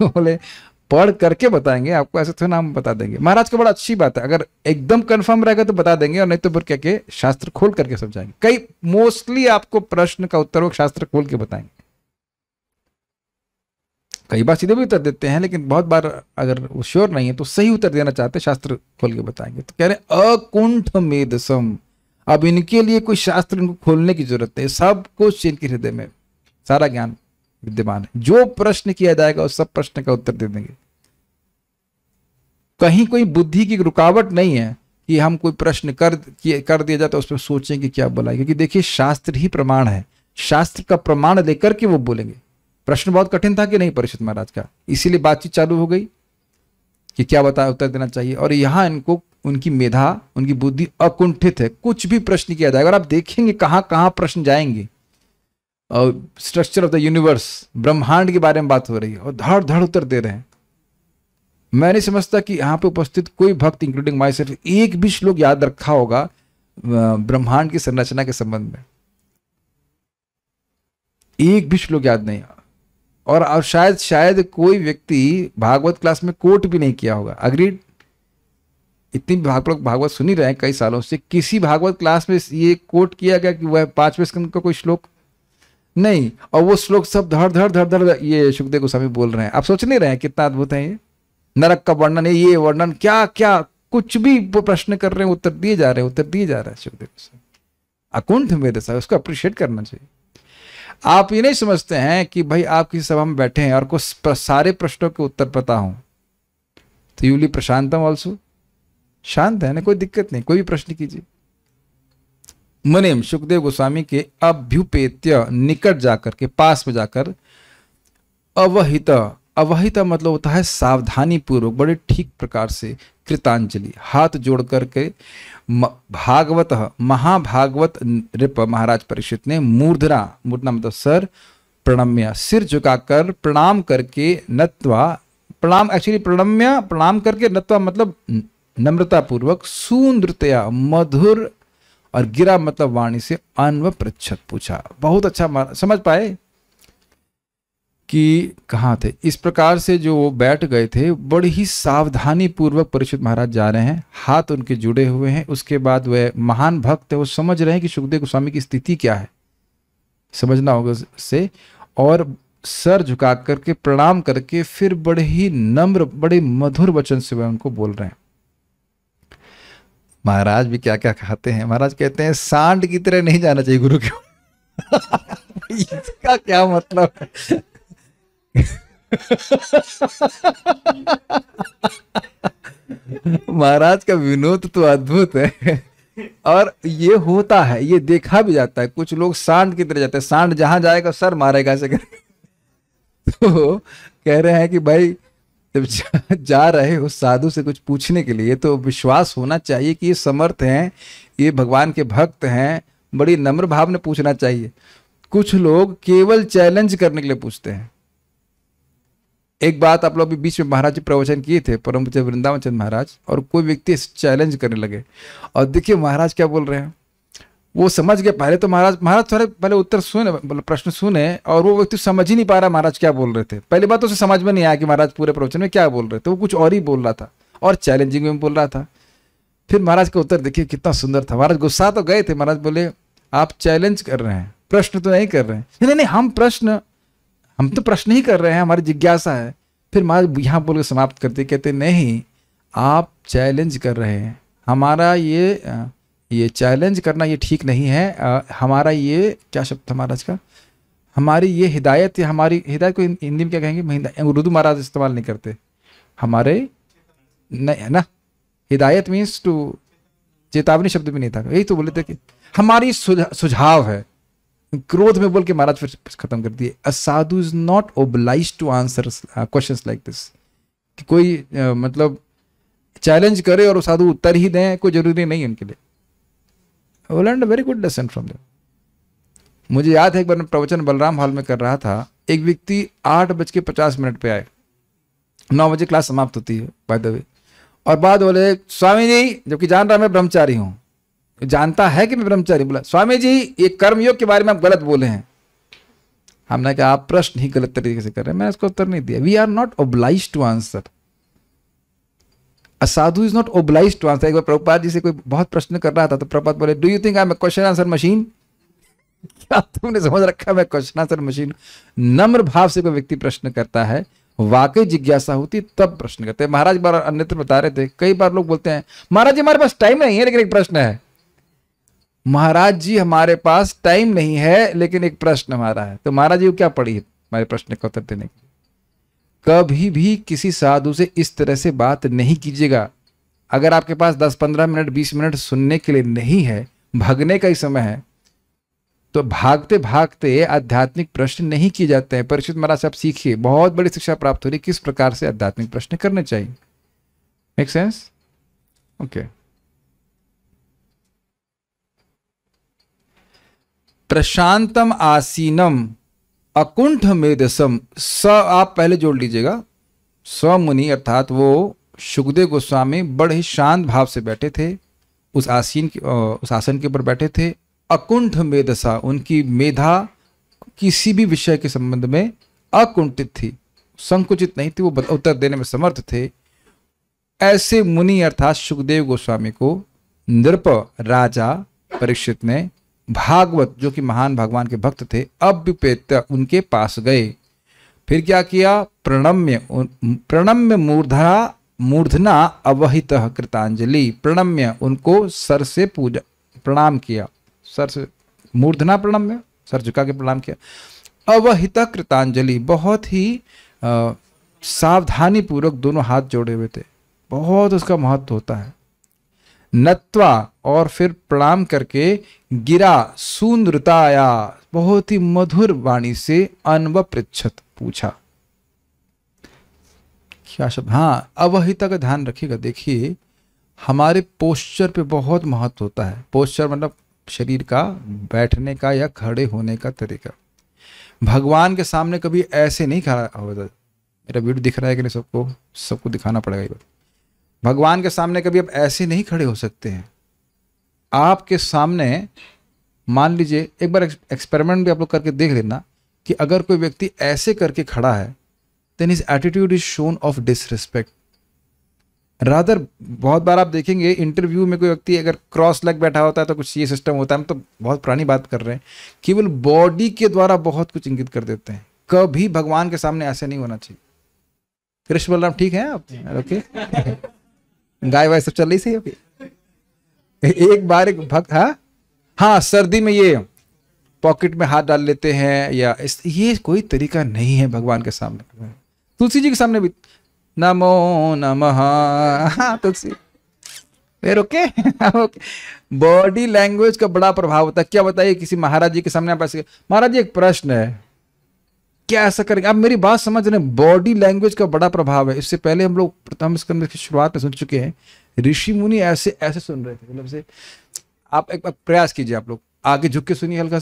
बोले पढ़ करके बताएंगे आपको, ऐसे तो नाम बता देंगे। महाराज को बड़ा अच्छी बात है, अगर एकदम कंफर्म रहेगा तो बता देंगे, और नहीं तो फिर क्या के शास्त्र खोल करके समझाएंगे। कई मोस्टली आपको प्रश्न का उत्तर वो शास्त्र खोल के बताएंगे। कई बार सीधे भी उत्तर देते हैं, लेकिन बहुत बार अगर वो श्योर नहीं है तो सही उत्तर देना चाहते शास्त्र खोल के बताएंगे। तो कह रहे अकुंठ मेधसम, अब इनके लिए कोई शास्त्र इनको खोलने की जरूरत नहीं, सब कुछ इनके हृदय में सारा ज्ञान विद्यमान है। जो प्रश्न किया जाएगा उस सब प्रश्न का उत्तर दे देंगे। कहीं कोई बुद्धि की रुकावट नहीं है कि हम कोई प्रश्न कर दिया जाए तो उस पर सोचें कि क्या बोला, क्योंकि देखिए शास्त्र ही प्रमाण है, शास्त्र का प्रमाण लेकर के वो बोलेंगे। प्रश्न बहुत कठिन था कि नहीं परीक्षित महाराज का, इसीलिए बातचीत चालू हो गई कि क्या बताया उत्तर देना चाहिए। और यहां इनको उनकी मेधा उनकी बुद्धि अकुंठित है, कुछ भी प्रश्न किया जाएगा। और आप देखेंगे कहां कहां प्रश्न जाएंगे। और स्ट्रक्चर ऑफ द यूनिवर्स, ब्रह्मांड के बारे में बात हो रही है और धड़ धड़ उत्तर दे रहे हैं। मैं नहीं समझता कि यहाँ पे उपस्थित कोई भक्त इंक्लूडिंग माई सेल्फ एक भी श्लोक याद रखा होगा ब्रह्मांड की संरचना के संबंध में, एक भी श्लोक याद नहीं। और शायद कोई व्यक्ति भागवत क्लास में कोट भी नहीं किया होगा। अग्रीड? इतनी भागवत सुन ही रहे हैं कई सालों से, किसी भागवत क्लास में ये कोट किया गया कि वह 5वें स्कंद का कोई श्लोक नहीं। और वो श्लोक सब धड़ धड़ धड़ धड़ ये सुखदेव गोस्वामी बोल रहे हैं। आप सोच नहीं रहे हैं कितना अद्भुत है ये। नरक का वर्णन है, ये वर्णन, क्या क्या कुछ भी वो प्रश्न कर रहे हैं, उत्तर दिए जा रहे हैं, उत्तर दिए जा रहे हैं सुखदेव गोस्वामी। अकुंठ मेरे साथ, उसको अप्रिशिएट करना चाहिए। आप ये नहीं समझते हैं कि भाई आप किसी सभा में बैठे हैं और को सारे प्रश्नों के उत्तर पता हो, तो यूली प्रशांतम ऑल्सो, शांत है ना, कोई दिक्कत नहीं, कोई भी प्रश्न कीजिए। मुनिम, सुखदेव गोस्वामी के अभ्युपेत्य, निकट जाकर के, पास में जाकर, अवहित, अवहित मतलब होता है सावधानी पूर्वक, बड़े ठीक प्रकार से, कृतांजलि, हाथ जोड़ करके, भागवत, महाभागवत नृप महाराज परीक्षित ने मूर्धना, मूर्धना मतलब सर, प्रणम्य, सिर झुकाकर प्रणाम करके, नत्वा, प्रणाम एक्चुअली प्रणम्य, प्रणाम करके, नत्वा मतलब नम्रता पूर्वक, सुंदरतया मधुर, और गिरा मतलब वाणी से, अन्व पृच्छत पूछा। बहुत अच्छा समझ पाए कि कहाँ थे। इस प्रकार से जो वो बैठ गए थे, बड़ी ही सावधानी पूर्वक परीक्षित महाराज जा रहे हैं, हाथ उनके जुड़े हुए हैं। उसके बाद वह महान भक्त है, वो समझ रहे हैं कि सुखदेव गोस्वामी की स्थिति क्या है, समझना होगा से, और सर झुका करके प्रणाम करके फिर बड़े ही नम्र, बड़े मधुर वचन से वह उनको बोल रहे हैं। महाराज भी क्या क्या कहते हैं। महाराज कहते हैं सांड की तरह नहीं जाना चाहिए गुरु के। इसका क्या मतलब है? महाराज का विनोद तो अद्भुत है, और ये होता है, ये देखा भी जाता है। कुछ लोग सांड की तरह जाते हैं, सांड जहां जाएगा सर मारेगा ऐसे कर। तो कह रहे हैं कि भाई जब जा रहे हो साधु से कुछ पूछने के लिए, तो विश्वास होना चाहिए कि ये समर्थ हैं, ये भगवान के भक्त हैं, बड़ी नम्र भाव में पूछना चाहिए। कुछ लोग केवल चैलेंज करने के लिए पूछते हैं। एक बात आप लोग भी बीच में महाराज जी प्रवचन किए थे, परम पूज्य वृंदावन चंद्र महाराज, और कोई व्यक्ति चैलेंज करने लगे, और देखिए महाराज क्या बोल रहे हैं। वो समझ गए पहले तो, महाराज थोड़े पहले उत्तर सुने, प्रश्न सुने, और वो व्यक्ति समझ ही नहीं पा रहा महाराज क्या बोल रहे थे। पहली बात तो उसे समझ में नहीं आया कि महाराज पूरे प्रवचन में क्या बोल रहे थे, वो कुछ और ही बोल रहा था, और चैलेंजिंग में बोल रहा था। फिर महाराज का उत्तर देखिए कितना सुंदर था। महाराज गुस्सा तो गए थे, महाराज बोले आप चैलेंज कर रहे हैं, प्रश्न तो नहीं कर रहे हैं। नहीं नहीं, हम तो प्रश्न ही कर रहे हैं, हमारी जिज्ञासा है। फिर महाराज यहाँ बोल के समाप्त करते, कहते नहीं आप चैलेंज कर रहे हैं, हमारा ये चैलेंज करना ये ठीक नहीं है। हमारा ये क्या शब्द था महाराज का, हमारी ये हिदायत, हमारी हिदायत को हिंदी में क्या कहेंगे, उर्दू महाराज इस्तेमाल नहीं करते, हमारे नहीं है ना, हिदायत मीन्स टू, चेतावनी शब्द भी नहीं था, यही तो बोले थे कि हमारी सुझाव है। क्रोध में बोल के महाराज फिर खत्म कर दिए। A sadhu is not obliged to answer questions like this, कि कोई मतलब चैलेंज करे और साधु उत्तर ही दें, कोई जरूरी नहीं है उनके लिए। I learned a very good lesson from them. मुझे याद है एक बार मैं प्रवचन बलराम हॉल में कर रहा था, एक व्यक्ति 8:50 पे आए, 9 बजे क्लास समाप्त होती है बाय द वे, और बाद बोले स्वामी जी, जबकि जान रहा मैं ब्रह्मचारी हूँ, जानता है कि मैं ब्रह्मचारी, बोला स्वामी जी ये कर्मयोग के बारे में आप गलत बोले हैं। हमने कहा आप प्रश्न ही गलत तरीके से कर रहे हैं, मैंने उसको उत्तर नहीं दिया। We are not obliged to answer, a sadhu is not obliged to answer. एक बार प्रभुपाद जी से कोई बहुत प्रश्न कर रहा था, तो प्रभुपाद बोले do you think I am a question answer machine, क्या तुमने समझ रखा है मैं क्वेश्चन आंसर मशीन। नम्र भाव से कोई व्यक्ति प्रश्न करता है, वाकई जिज्ञासा होती तब प्रश्न करते हैं। महाराज बार अन्यत्र बता रहे थे, कई बार लोग बोलते हैं महाराज जी हमारे पास टाइम नहीं है लेकिन एक प्रश्न है। महाराज जी हमारे पास टाइम नहीं है लेकिन एक प्रश्न हमारा है, तो महाराज जी को क्या पड़ी है हमारे प्रश्न का उत्तर देने की। कभी भी किसी साधु से इस तरह से बात नहीं कीजिएगा। अगर आपके पास 10-15 मिनट 20 मिनट सुनने के लिए नहीं है, भागने का ही समय है, तो भागते भागते आध्यात्मिक प्रश्न नहीं किए जाते हैं। परीक्षित महाराज से आप सीखिए, बहुत बड़ी शिक्षा प्राप्त हो रही है किस प्रकार से आध्यात्मिक प्रश्न करने चाहिए। Make sense? ओके। प्रशांतम आसीनम अकुंठ मेदसम, स आप पहले जोड़ लीजिएगा, स मुनि अर्थात वो सुखदेव गोस्वामी बड़े ही शांत भाव से बैठे थे, उस आसन के ऊपर बैठे थे। अकुंठ मेदसा, उनकी मेधा किसी भी विषय के संबंध में अकुंठित थी, संकुचित नहीं थी, वो उत्तर देने में समर्थ थे। ऐसे मुनि अर्थात सुखदेव गोस्वामी को नृप राजा परीक्षित ने भागवत जो कि महान भगवान के भक्त थे, अभ्युपेत्य उनके पास गए। फिर क्या किया? प्रणम्य मूर्धना अवहितः कृतांजलि, प्रणम्य उनको सर से पूजा प्रणाम किया, सर से मूर्धना प्रणम्य, सर झुका के प्रणाम किया। अवहितः कृतांजलि, बहुत ही सावधानी पूर्वक दोनों हाथ जोड़े हुए थे, बहुत उसका महत्व होता है। नत्वा, और फिर प्रणाम करके गिरा, सुंदरताया, बहुत ही मधुर वाणी से अन्व पृच्छत, पूछा। क्या शब्द? हाँ, अवहिता का ध्यान रखिएगा। देखिए हमारे पोस्चर पे बहुत महत्व होता है। पोस्चर मतलब शरीर का बैठने का या खड़े होने का तरीका। भगवान के सामने कभी ऐसे नहीं खड़ा होता। मेरा वीडियो दिख रहा है कि नहीं? सबको दिखाना पड़ेगा ये बात। भगवान के सामने कभी आप ऐसे नहीं खड़े हो सकते हैं। आपके सामने मान लीजिए, एक बार एक्सपेरिमेंट भी आप लोग करके देख लेना कि अगर कोई व्यक्ति ऐसे करके खड़ा है, then his attitude is shown of disrespect. Rather बहुत बार आप देखेंगे इंटरव्यू में कोई व्यक्ति अगर क्रॉस लेग बैठा होता है तो कुछ ये सिस्टम होता है। हम तो बहुत पुरानी बात कर रहे हैं, केवल बॉडी के द्वारा बहुत कुछ इंगित कर देते हैं। कभी भगवान के सामने ऐसे नहीं होना चाहिए। कृष्ण बलराम ठीक है आप? ओके गाय वाय सब चल रही सही अभी? एक बार एक भक्त, हाँ सर्दी में ये पॉकेट में हाथ डाल लेते हैं या ये कोई तरीका नहीं है भगवान के सामने। तुलसी जी के सामने भी नमो नमः, तुलसी फिर ओके। बॉडी लैंग्वेज का बड़ा प्रभाव होता है। क्या बताइए, किसी महाराज जी के सामने आप ऐसे, महाराज जी एक प्रश्न है, क्या ऐसा करेंगे? आप मेरी बात समझ रहे हैं? बॉडी लैंग्वेज का बड़ा प्रभाव है। इससे पहले हम लोग प्रथम स्कंद की शुरुआत में सुन चुके हैं, ऋषि मुनि ऐसे ऐसे सुन रहे थे, मतलब से। आप एक बार प्रयास कीजिए, आप लोग आगे झुक के सुनिए, हल्का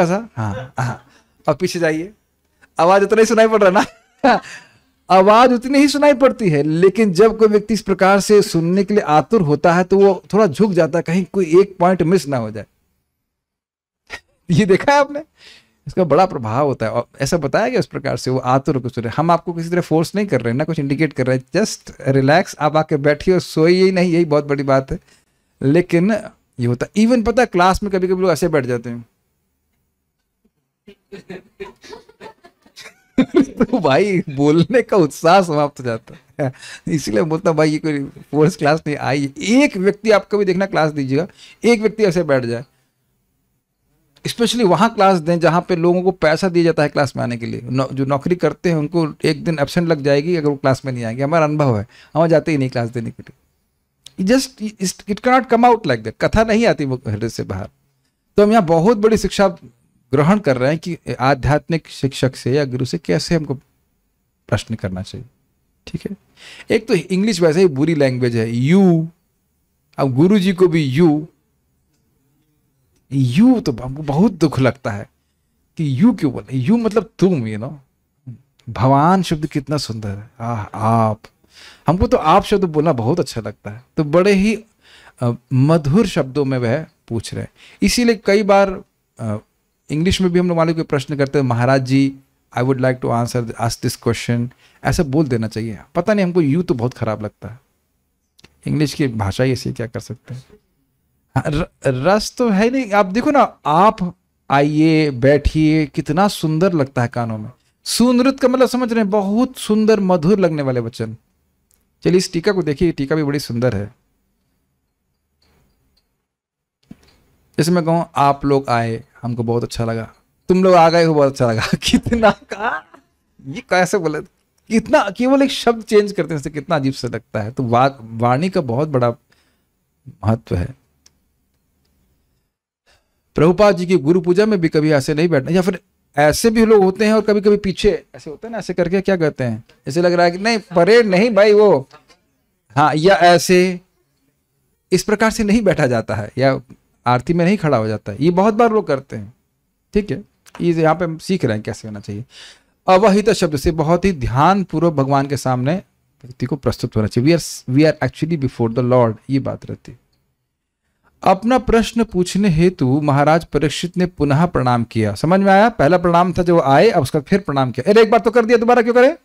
सा हाँ हाँ, और पीछे जाइए। आवाज उतना ही सुनाई पड़ रहा ना? आवाज उतनी ही सुनाई पड़ती है, लेकिन जब कोई व्यक्ति इस प्रकार से सुनने के लिए आतुर होता है तो वो थोड़ा झुक जाता है, कहीं कोई एक पॉइंट मिस ना हो जाए। ये देखा है आपने? इसका बड़ा प्रभाव होता है। और ऐसा बताया गया इस प्रकार से वो आतुर होकर सुन रहे। हम आपको किसी तरह फोर्स नहीं कर रहे हैं, ना कुछ इंडिकेट कर रहे हैं, जस्ट रिलैक्स। आप आके बैठिए और सोइए ही नहीं, यही बहुत बड़ी बात है। लेकिन ये होता है, इवन पता है क्लास में कभी कभी लोग ऐसे बैठ जाते हैं। तो भाई बोलने का उत्साह समाप्त हो जाता है। इसीलिए बोलता भाई ये कोई फोर्स क्लास नहीं आई। एक व्यक्ति आप कभी देखना क्लास दीजिएगा, एक व्यक्ति ऐसे बैठ जाए, स्पेशली वहां क्लास दें जहां पे लोगों को पैसा दिया जाता है क्लास में आने के लिए। जो नौकरी करते हैं उनको एक दिन एब्सेंट लग जाएगी अगर वो क्लास में नहीं आएंगे। हमारा अनुभव है, हम जाते ही नहीं क्लास देने के लिए। Just it can not come out like that. कथा नहीं आती वो हृदय से बाहर। तो हम यहाँ बहुत बड़ी शिक्षा ग्रहण कर रहे हैं कि आध्यात्मिक शिक्षक से या गुरु से कैसे हमको प्रश्न करना चाहिए। ठीक है, एक तो इंग्लिश वैसे ही बुरी लैंग्वेज है, यू। अब गुरु जी को भी यू तो हमको बहुत दुख लगता है कि यू क्यों बोले। यू मतलब तुम, भगवान शब्द कितना सुंदर है। आप, हमको तो आप शब्द बोलना बहुत अच्छा लगता है। तो बड़े ही मधुर शब्दों में वह पूछ रहे हैं। इसीलिए कई बार इंग्लिश में भी हम लोग वाले को प्रश्न करते हैं, Maharaj ji I would like to answer ask this question, ऐसा बोल देना चाहिए। पता नहीं हमको यू तो बहुत खराब लगता है। इंग्लिश की भाषा ही ऐसी, क्या कर सकते हैं। रस तो है नहीं। आप देखो ना, आप आइए बैठिए, कितना सुंदर लगता है कानों में। सुनृत का मतलब समझ रहे हैं, बहुत सुंदर मधुर लगने वाले वचन। चलिए इस टीका को देखिए, टीका भी बड़ी सुंदर है। जैसे मैं कहूँ आप लोग आए, हमको बहुत अच्छा लगा, तुम लोग आ गए हो, बहुत अच्छा लगा। कितना का ये कैसे बोले, कितना केवल एक शब्द चेंज करते हैं, कितना अजीब से लगता है। तो वाणी का बहुत बड़ा महत्व है। प्रभुपाद जी की गुरु पूजा में भी कभी ऐसे नहीं बैठना, या फिर ऐसे भी लोग होते हैं और कभी कभी पीछे ऐसे होते हैं ना, ऐसे करके क्या कहते हैं, ऐसे लग रहा है कि नहीं परेड नहीं भाई वो, हाँ, या ऐसे इस प्रकार से नहीं बैठा जाता है, या आरती में नहीं खड़ा हो जाता है। ये बहुत बार लोग करते हैं। ठीक है, ये यहाँ पे हम सीख रहे हैं कैसे होना चाहिए। अवहित शब्द से बहुत ही ध्यान पूर्वक भगवान के सामने व्यक्ति को प्रस्तुत होना चाहिए। We are actually before the lord, ये बात रहती है। अपना प्रश्न पूछने हेतु महाराज परीक्षित ने पुनः प्रणाम किया। समझ में आया? पहला प्रणाम था जो आए, अब उसका फिर प्रणाम किया। अरे एक बार तो कर दिया, दोबारा क्यों करे?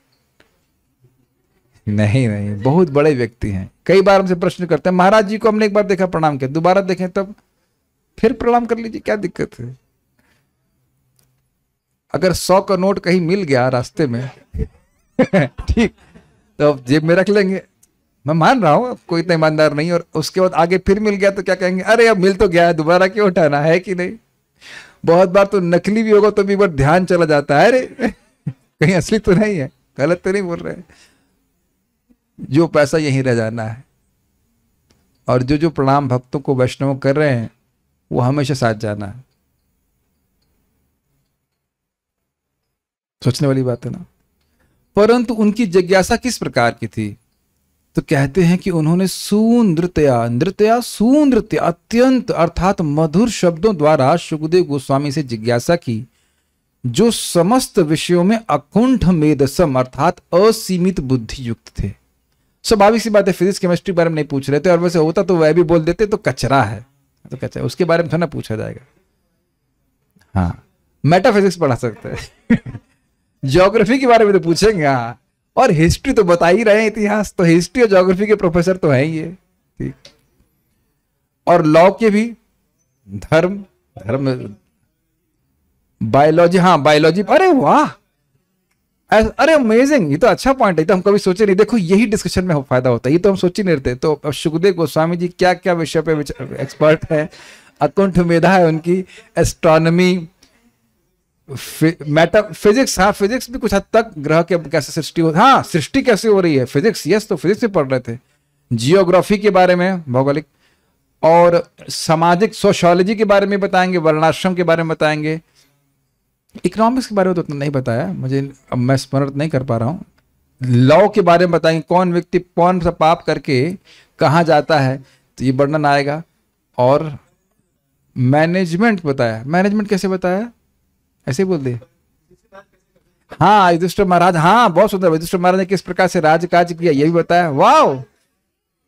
नहीं, बहुत बड़े व्यक्ति हैं। कई बार हमसे प्रश्न करते हैं, महाराज जी को हमने एक बार देखा प्रणाम किया, दोबारा देखें तब फिर प्रणाम कर लीजिए, क्या दिक्कत है। अगर 100 का नोट कहीं मिल गया रास्ते में ठीक, तो अब जेब में रख लेंगे, मैं मान रहा हूं कोई इतना ईमानदार नहीं, और उसके बाद आगे फिर मिल गया तो क्या कहेंगे, अरे अब मिल तो गया है, दोबारा क्यों उठाना है कि नहीं। बहुत बार तो नकली भी होगा तो भी बार ध्यान चला जाता है, अरे कहीं असली तो नहीं है, गलत तो नहीं बोल रहे हैं। जो पैसा यहीं रह जाना है, और जो जो प्रणाम भक्तों को वैष्णव कर रहे हैं वो हमेशा साथ जाना है। सोचने वाली बात है ना। परंतु उनकी जिज्ञासा किस प्रकार की थी, तो कहते हैं कि उन्होंने सुनृत्या, नृत्या सुनृत्य, अत्यंत अर्थात मधुर शब्दों द्वारा सुखदेव गोस्वामी से जिज्ञासा की, जो समस्त विषयों में अकुंठ मेदसम अर्थात असीमित बुद्धि युक्त थे। स्वाभाविक सी बात है, फिजिक्स केमिस्ट्री के बारे में नहीं पूछ रहे थे, और वैसे होता तो वह भी बोल देते तो कचरा है, तो कचरा उसके बारे में थोड़ा ना पूछा जाएगा। हाँ, मेटाफिजिक्स पढ़ा सकते हैं ज्योग्राफी के बारे में तो पूछेंगे, हाँ, और हिस्ट्री तो बता ही रहे हैं, इतिहास तो, हिस्ट्री और ज्योग्राफी के प्रोफेसर तो हैं ही ये, ठीक। और लॉ के भी, धर्म बायोलॉजी, हाँ बायोलॉजी, अरे वाह, अरे अमेजिंग, ये तो अच्छा पॉइंट है, तो हम कभी सोचे नहीं। देखो यही डिस्कशन में फायदा होता है, ये तो हम सोच ही नहीं रहते। तो सुखदेव गोस्वामी जी क्या क्या विषय पे एक्सपर्ट है, अकुंठ मेधा है उनकी, एस्ट्रोनॉमी, फिजिक्स, हाँ फिजिक्स भी कुछ हद तक, ग्रह के कैसे सृष्टि हो, हाँ सृष्टि कैसे हो रही है, फिजिक्स, यस, तो फिजिक्स में पढ़ रहे थे। जियोग्राफी के बारे में, भौगोलिक, और सामाजिक सोशियोलॉजी के बारे में बताएंगे, वर्णाश्रम के बारे में बताएंगे। इकोनॉमिक्स के बारे में तो उतना नहीं बताया मुझे, अब मैं स्मरण नहीं कर पा रहा हूँ। लॉ के बारे में बताएंगे, कौन व्यक्ति कौन सा पाप करके कहाँ जाता है, तो ये वर्णन आएगा। और मैनेजमेंट बताया, मैनेजमेंट कैसे बताया, ऐसे ही बोल दे, हाँ युधिष्ठिर महाराज, हाँ बहुत सुंदर, युधिष्ठिर महाराज ने किस प्रकार से राजकाज किया ये भी बताया। वाह,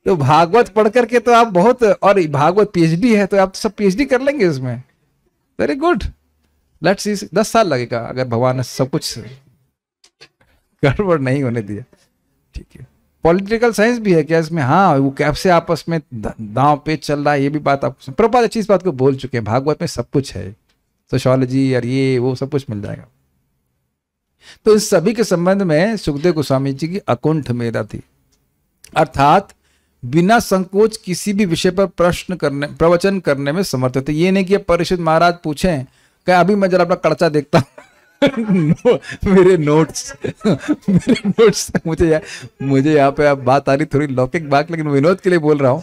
तो भागवत पढ़ करके तो आप बहुत, और भागवत पीएचडी है तो आप तो सब पीएचडी कर लेंगे उसमें, वेरी गुड। लेट्स सी, 10 साल लगेगा अगर भगवान ने सब कुछ गड़बड़ नहीं होने दिया, ठीक है। पॉलिटिकल साइंस भी है क्या इसमें, हाँ, वो कैसे आपस में दांव पे चल रहा है, ये भी बात आप प्रभुपाद अच्छी इस बात को बोल चुके हैं, भागवत में सब कुछ है, सोशियोलॉजी और ये वो सब कुछ मिल जाएगा। तो इस सभी के संबंध में सुखदेव गोस्वामी जी की अकुंठ मेधा थी, अर्थात बिना संकोच किसी भी विषय पर प्रवचन करने में समर्थ थे। ये नहीं कि परीक्षित महाराज पूछें क्या, अभी मैं जरा अपना कर्चा देखता मेरे नोट्स मुझे यहाँ पे आप बात आ रही थोड़ी लौकिक बात, लेकिन विनोद के लिए बोल रहा हूँ।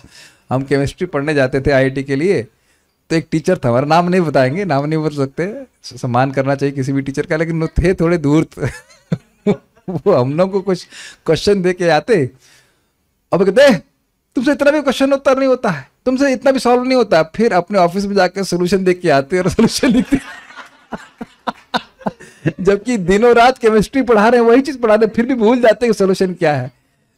हम केमिस्ट्री पढ़ने जाते थे आईआईटी के लिए, तो एक टीचर था, हमारा नाम नहीं बताएंगे, नाम नहीं बोल सकते, सम्मान करना चाहिए किसी भी टीचर का, लेकिन वो थे थोड़े दूर वो हम लोग को कुछ क्वेश्चन दे के आते, अब कहते तुमसे इतना भी क्वेश्चन उत्तर नहीं होता है, तुमसे इतना भी सॉल्व नहीं होता, फिर अपने ऑफिस में जाकर सोल्यूशन देख के आते और सोल्यूशन लिखते जबकि दिनों रात केमिस्ट्री पढ़ा रहे हैं, वही चीज पढ़ा रहे हैं, फिर भी भूल जाते हैं कि सोल्यूशन क्या है।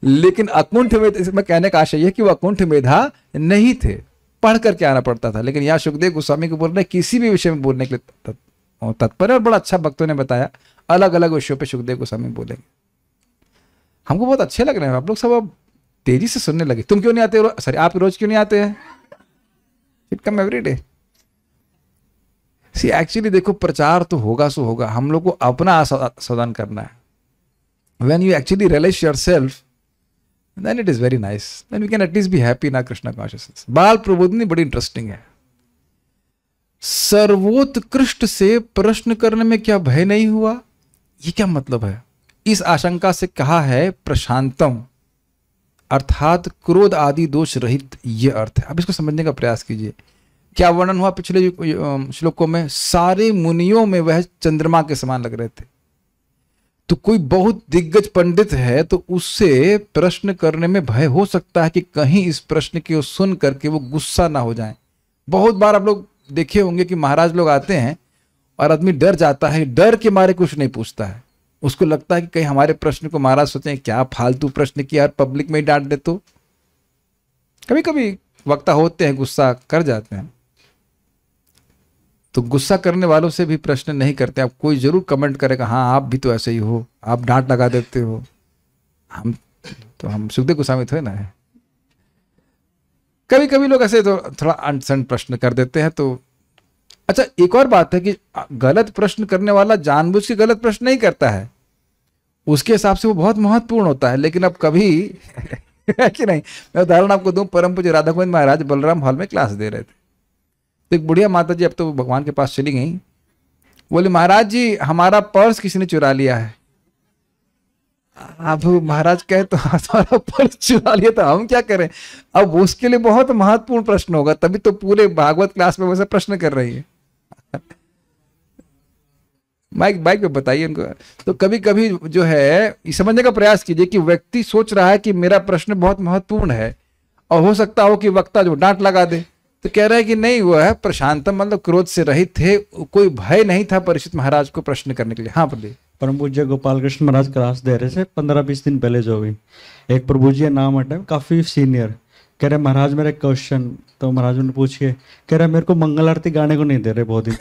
लेकिन अकुंठ मेधा, इसमें कहने का आशय यह कि वो अकुंठ मेधा नहीं थे, पढ़ करके आना पड़ता था। लेकिन यहाँ सुखदेव गोस्वामी को बोल रहे किसी भी विषय में बोलने के लिए तत्पर है, और बड़ा अच्छा भक्तों ने बताया, अलग अलग विषयों पे सुखदेव गोस्वामी बोलेंगे। हमको बहुत अच्छे लग रहे हैं, आप लोग सब अब तेजी से सुनने लगे। तुम क्यों नहीं आते, सॉरी आप रोज क्यों नहीं आते हैं, it come every day. See actually देखो, प्रचार तो होगा सो होगा, हम लोग को अपना आस्वादन करना है। When you actually realise yourself, then it is very nice, then we can at least be happy in our Krishna consciousness। बाल प्रबोधिनी बड़ी इंटरेस्टिंग है। सर्वोत्कृष्ट से प्रश्न करने में क्या भय नहीं हुआ, ये क्या मतलब है। इस आशंका से कहा है प्रशांतम, अर्थात क्रोध आदि दोष रहित, ये अर्थ है। अब इसको समझने का प्रयास कीजिए। क्या वर्णन हुआ पिछले श्लोकों में, सारे मुनियों में वह चंद्रमा के समान लग रहे थे। तो कोई बहुत दिग्गज पंडित है तो उससे प्रश्न करने में भय हो सकता है कि कहीं इस प्रश्न को सुन करके वो गुस्सा ना हो जाए। बहुत बार आप लोग देखे होंगे कि महाराज लोग आते हैं और आदमी डर जाता है, डर के मारे कुछ नहीं पूछता है, उसको लगता है कि कहीं हमारे प्रश्न को महाराज सोचें क्या फालतू प्रश्न किया, यार पब्लिक में ही डांट दे। तो कभी कभी वक्ता होते हैं गुस्सा कर जाते हैं, तो गुस्सा करने वालों से भी प्रश्न नहीं करते। आप कोई जरूर कमेंट करेगा, हाँ आप भी तो ऐसे ही हो, आप डांट लगा देते हो। हम सुखदेव गोस्वामी थे ना। कभी कभी लोग ऐसे तो थोड़ा अनसंट प्रश्न कर देते हैं। तो अच्छा, एक और बात है कि गलत प्रश्न करने वाला जानबूझ के गलत प्रश्न नहीं करता है, उसके हिसाब से वो बहुत महत्वपूर्ण होता है। लेकिन अब कभी है कि नहीं, मैं उदाहरण आपको दूं, परम पूज्य राधा गोविंद महाराज बलराम हॉल में क्लास दे रहे थे। तो एक बुढ़िया माता जी, अब तो भगवान के पास चली गई, बोले महाराज जी हमारा पर्स किसी ने चुरा लिया है। अब महाराज कहे तो हमारा पर्स चुरा लिया तो हम क्या करें। अब उसके लिए बहुत महत्वपूर्ण प्रश्न होगा, तभी तो पूरे भागवत क्लास में वैसे प्रश्न कर रही है। माइक बाइक पे बताइए उनको। तो कभी कभी जो है ये समझने का प्रयास कीजिए कि व्यक्ति सोच रहा है कि मेरा प्रश्न बहुत महत्वपूर्ण है, और हो सकता हो कि वक्ता जो डांट लगा दे, तो कह रहा है कि नहीं, वो है प्रशांतम, मतलब क्रोध से रहित थे, कोई भय नहीं था परीक्षित महाराज को प्रश्न करने के लिए। हाँ बोलिए। परम पूज्य गोपाल कृष्ण महाराज क्लास दे रहे थे 15-20 दिन पहले जो भी, एक प्रभु जी नाम हटा, काफी सीनियर, कह रहे महाराज मेरा एक क्वेश्चन। तो महाराज ने पूछ के कह रहे मेरे को मंगल आरती गाने को नहीं दे रहे बहुत दिन।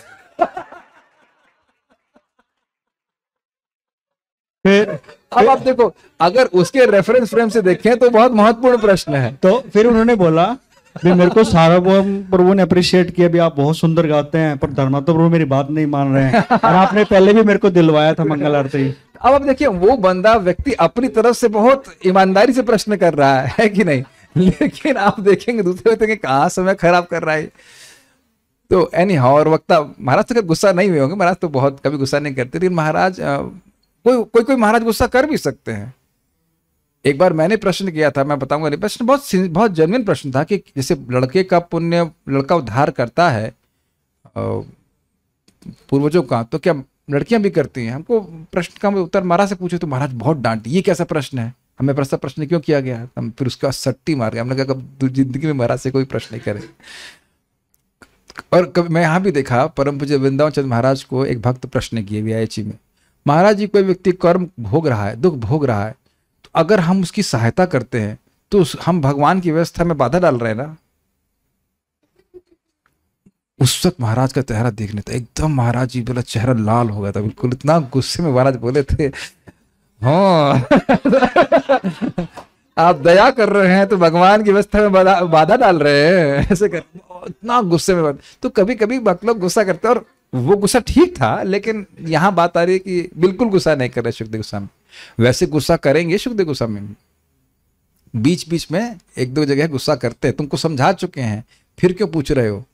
फिर अब आप देखो, अगर उसके रेफरेंस फ्रेम से देखें तो बहुत महत्वपूर्ण प्रश्न है। तो फिर उन्होंने बोला भी मेरे को सारा प्रभु ने अप्रिशिएट किया भी आप बहुत सुंदर गाते हैं, पर धर्मा तो प्रभु मेरी बात नहीं मान रहे हैं, और आपने पहले भी मेरे को दिलवाया था मंगल आरती। अब आप देखिए, वो बंदा व्यक्ति अपनी तरफ से बहुत ईमानदारी से प्रश्न कर रहा है कि नहीं, लेकिन आप देखेंगे दूसरे व्यक्ति के कहाँ समय खराब कर रहा है। तो एनी हाउ, और वक्ता महाराज तो गुस्सा नहीं हुए होंगे, महाराज तो बहुत कभी गुस्सा नहीं करते, लेकिन महाराज कोई महाराज गुस्सा कर भी सकते हैं। एक बार मैंने प्रश्न किया था, मैं बताऊंगा नहीं, प्रश्न बहुत जेन्युइन प्रश्न था कि जैसे लड़के का पुण्य लड़का उद्धार करता है पूर्वजों का, तो क्या लड़कियां भी करती हैं? हमको प्रश्न का उत्तर महाराज से पूछे तो महाराज बहुत डांटी, ये कैसा प्रश्न है, हमें प्रश्न क्यों किया गया? हम फिर उसका सट्टी मार गया, हमने कहा कब जिंदगी में महाराज से कोई प्रश्न नहीं करे। और कभी मैं यहाँ भी देखा, परम पूज्य वृंदावन चंद्र महाराज को एक भक्त प्रश्न किए वीआईची में, महाराज जी कोई व्यक्ति कर्म भोग रहा है, दुख भोग रहा है, तो अगर हम उसकी सहायता करते हैं तो हम भगवान की व्यवस्था में बाधा डाल रहे हैं ना। उस वक्त महाराज का चेहरा देखने था, एकदम महाराज जी बोला चेहरा लाल हो गया था, बिल्कुल इतना गुस्से में महाराज बोले थे, हाँ आप दया कर रहे हैं तो भगवान की व्यवस्था में बाधा डाल रहे हैं, ऐसे कर, इतना गुस्से में। तो कभी कभी भक्त लोग गुस्सा करते हैं, और वो गुस्सा ठीक था, लेकिन यहाँ बात आ रही है कि बिल्कुल गुस्सा नहीं कर रहे सुखदेव गोस्वामी। वैसे गुस्सा करेंगे सुखदेव गोस्वामी, बीच बीच में एक दो जगह गुस्सा करते हैं, तुमको समझा चुके हैं, फिर क्यों पूछ रहे हो?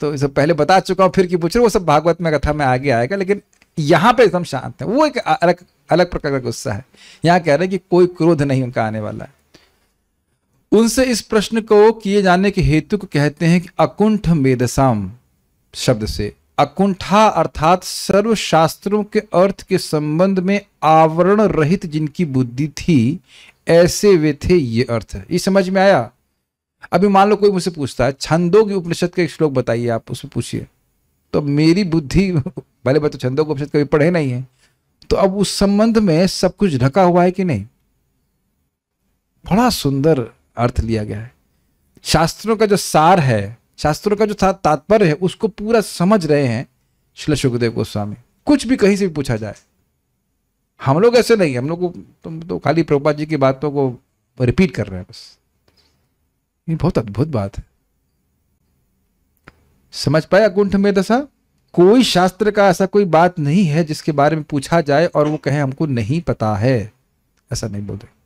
तो सब पहले बता चुका हूं, फिर क्यों पूछ रहे हो? वो सब भागवत में कथा में आगे आएगा, लेकिन यहाँ पे एकदम शांत है, वो एक अलग अलग प्रकार का गुस्सा है। यहाँ कह रहे हैं कि कोई क्रोध नहीं उनका आने वाला है। उनसे इस प्रश्न को किए जाने के हेतु को कहते हैं कि अकुंठ मेधसाम शब्द से, अकुंठा अर्थात सर्व शास्त्रों के अर्थ के संबंध में आवरण रहित जिनकी बुद्धि थी, ऐसे वे थे, ये अर्थ है। ये समझ में आया? अभी मान लो कोई मुझसे पूछता है छंदों की उपनिषद का एक श्लोक बताइए, आप उसमें पूछिए, तो मेरी बुद्धि भले बात तो छंदों की उपनिषद कभी पढ़े नहीं है, तो अब उस संबंध में सब कुछ ढका हुआ है कि नहीं? बड़ा सुंदर अर्थ लिया गया है। शास्त्रों का जो सार है, शास्त्रों का जो तात्पर्य है, उसको पूरा समझ रहे हैं श्री सुखदेव गोस्वामी। कुछ भी कहीं से भी पूछा जाए, हम लोग ऐसे नहीं, हम लोग को तुम तो खाली प्रभुपाद जी की बातों को रिपीट कर रहे हैं बस। ये बहुत अद्भुत बात है। समझ पाया? कुंठ में दशा, कोई शास्त्र का ऐसा कोई बात नहीं है जिसके बारे में पूछा जाए और वो कहे हमको नहीं पता है, ऐसा नहीं बोल रहे।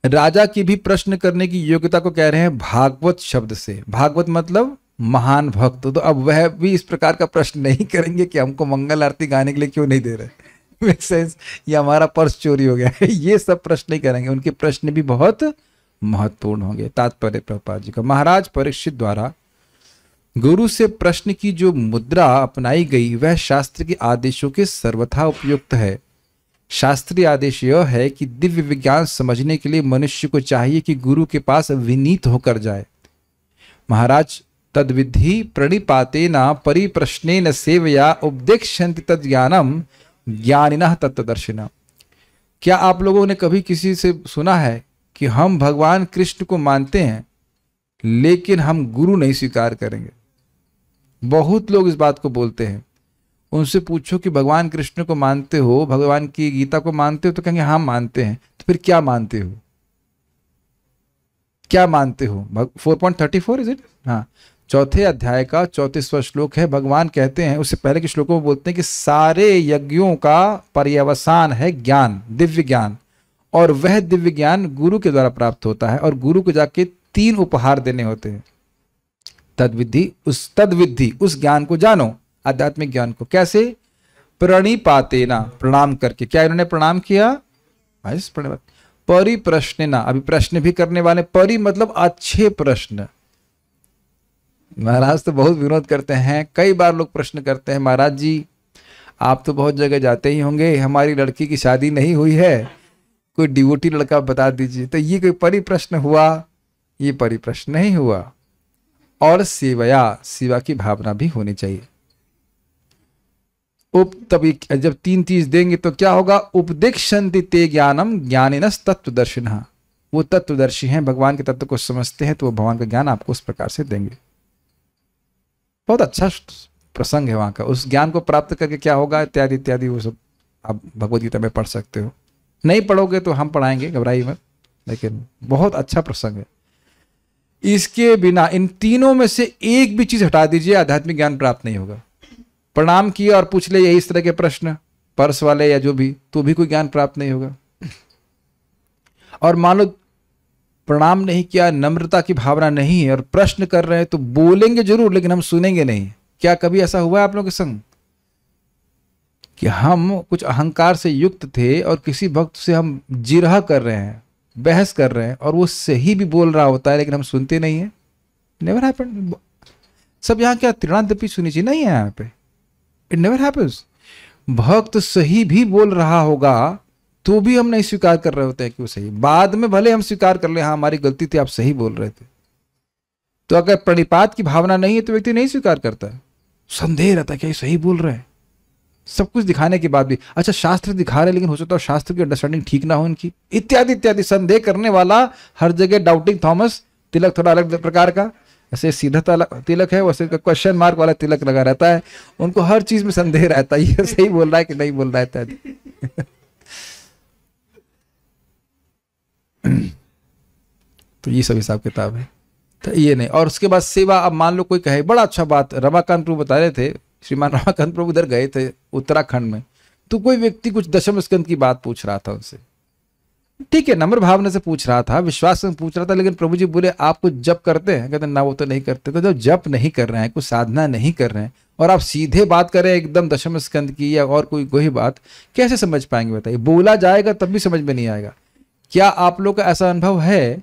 राजा की भी प्रश्न करने की योग्यता को कह रहे हैं भागवत शब्द से। भागवत मतलब महान भक्त। तो अब वह भी इस प्रकार का प्रश्न नहीं करेंगे कि हमको मंगल आरती गाने के लिए क्यों नहीं दे रहे, मेक सेंस, ये हमारा पर्स चोरी हो गया है, ये सब प्रश्न नहीं करेंगे। उनके प्रश्न भी बहुत महत्वपूर्ण होंगे। तात्पर्य प्रभुपाद जी का, महाराज परीक्षित द्वारा गुरु से प्रश्न की जो मुद्रा अपनाई गई वह शास्त्र के आदेशों के सर्वथा उपयुक्त है। शास्त्रीय आदेश यह है कि दिव्य विज्ञान समझने के लिए मनुष्य को चाहिए कि गुरु के पास विनीत होकर जाए। महाराज तद्विधि प्रणिपातेन परिप्रश्नेन सेवया उपदेक्ष्यन्ति तद्ज्ञानम ज्ञानिनः तत्त्वदर्शिनः। क्या आप लोगों ने कभी किसी से सुना है कि हम भगवान कृष्ण को मानते हैं लेकिन हम गुरु नहीं स्वीकार करेंगे? बहुत लोग इस बात को बोलते हैं। उनसे पूछो कि भगवान कृष्ण को मानते हो, भगवान की गीता को मानते हो, तो कहेंगे हाँ मानते हैं। तो फिर क्या मानते हो? क्या मानते हो? 4.34 इज इट? हाँ, चौथे अध्याय का 34वां श्लोक है। भगवान कहते हैं, उससे पहले के श्लोकों में बोलते हैं कि सारे यज्ञों का पर्यवसान है ज्ञान, दिव्य ज्ञान, और वह दिव्य ज्ञान गुरु के द्वारा प्राप्त होता है, और गुरु को जाके 3 उपहार देने होते हैं। तद्विधि, उस ज्ञान को जानो, आध्यात्मिक ज्ञान को। कैसे? प्रणिपातेना, प्रणाम करके। क्या इन्होंने प्रणाम किया? परिप्रश्नेना, अभी प्रश्न भी करने वाले। परि मतलब अच्छे प्रश्न। महाराज तो बहुत विनोद करते हैं, कई बार लोग प्रश्न करते हैं, महाराज जी आप तो बहुत जगह जाते ही होंगे, हमारी लड़की की शादी नहीं हुई है, कोई डिवोटी लड़का बता दीजिए। तो ये कोई परिप्रश्न हुआ? ये परिप्रश्न नहीं हुआ। और सेवा की भावना भी होनी चाहिए। तभी जब 3 चीज देंगे तो क्या होगा? उपदिक्षन्ति ते ज्ञानम ज्ञानिनस् तत्वदर्शिनः, वो तत्वदर्शी हैं, भगवान के तत्व को समझते हैं, तो वो भगवान का ज्ञान आपको उस प्रकार से देंगे। बहुत अच्छा प्रसंग है वहां का। उस ज्ञान को प्राप्त करके क्या होगा इत्यादि इत्यादि, वो सब आप भगवद गीता में पढ़ सकते हो। नहीं पढ़ोगे तो हम पढ़ाएंगे, घबराइए मत, लेकिन बहुत अच्छा प्रसंग है। इसके बिना, इन तीनों में से एक भी चीज हटा दीजिए, आध्यात्मिक ज्ञान प्राप्त नहीं होगा। प्रणाम किया और पूछ ले यही इस तरह के प्रश्न, पर्स वाले या जो भी, तो भी कोई ज्ञान प्राप्त नहीं होगा। और मान लो प्रणाम नहीं किया, नम्रता की भावना नहीं है, और प्रश्न कर रहे हैं, तो बोलेंगे जरूर लेकिन हम सुनेंगे नहीं। क्या कभी ऐसा हुआ है आप लोगों के संग कि हम कुछ अहंकार से युक्त थे और किसी भक्त से हम जिरह कर रहे हैं, बहस कर रहे हैं, और वो सही भी बोल रहा होता है लेकिन हम सुनते नहीं है? Never happen. सब यहाँ क्या त्रिणादपि सुनी चाहिए? नहीं है यहाँ पे, इट नेवर हैपन्स। भक्त सही भी बोल रहा होगा तो भी हम नहीं स्वीकार कर रहे होते हैं कि वो सही। बाद में भले हम स्वीकार कर ले, हाँ हमारी गलती थी, आप सही बोल रहे थे। तो अगर प्रणिपात की भावना नहीं है तो व्यक्ति नहीं स्वीकार करता है, संदेह रहता है क्या ये सही बोल रहे हैं, सब कुछ दिखाने के बाद भी। अच्छा शास्त्र दिखा रहे लेकिन हो सकता है शास्त्र की अंडरस्टैंडिंग ठीक ना हो इनकी, इत्यादि इत्यादि। संदेह करने वाला हर जगह डाउटिंग थॉमस। तिलक थोड़ा अलग प्रकार का, ऐसे सीधा तिलक है, वैसे क्वेश्चन मार्क वाला तिलक लगा रहता है। उनको हर चीज में संदेह रहता है, ये सही बोल रहा है कि नहीं बोल रहा है इत्यादि। तो ये सब हिसाब किताब है, तो ये नहीं। और उसके बाद सेवा। अब मान लो कोई कहे, बड़ा अच्छा बात रमाकांत प्रभु बता रहे थे, श्रीमान रमाकांत प्रभु उधर गए थे उत्तराखंड में, तो कोई व्यक्ति कुछ दशम स्कंद की बात पूछ रहा था उनसे। ठीक है, नम्र भावना से पूछ रहा था, विश्वास से पूछ रहा था, लेकिन प्रभु जी बोले आप कुछ जप करते हैं? कहते ना वो तो नहीं करते। तो जब जप नहीं कर रहे हैं, कुछ साधना नहीं कर रहे हैं, और आप सीधे बात करें एकदम दशम स्कंद की या और कोई बात, कैसे समझ पाएंगे बताइए? बोला जाएगा तब भी समझ में नहीं आएगा। क्या आप लोग का ऐसा अनुभव है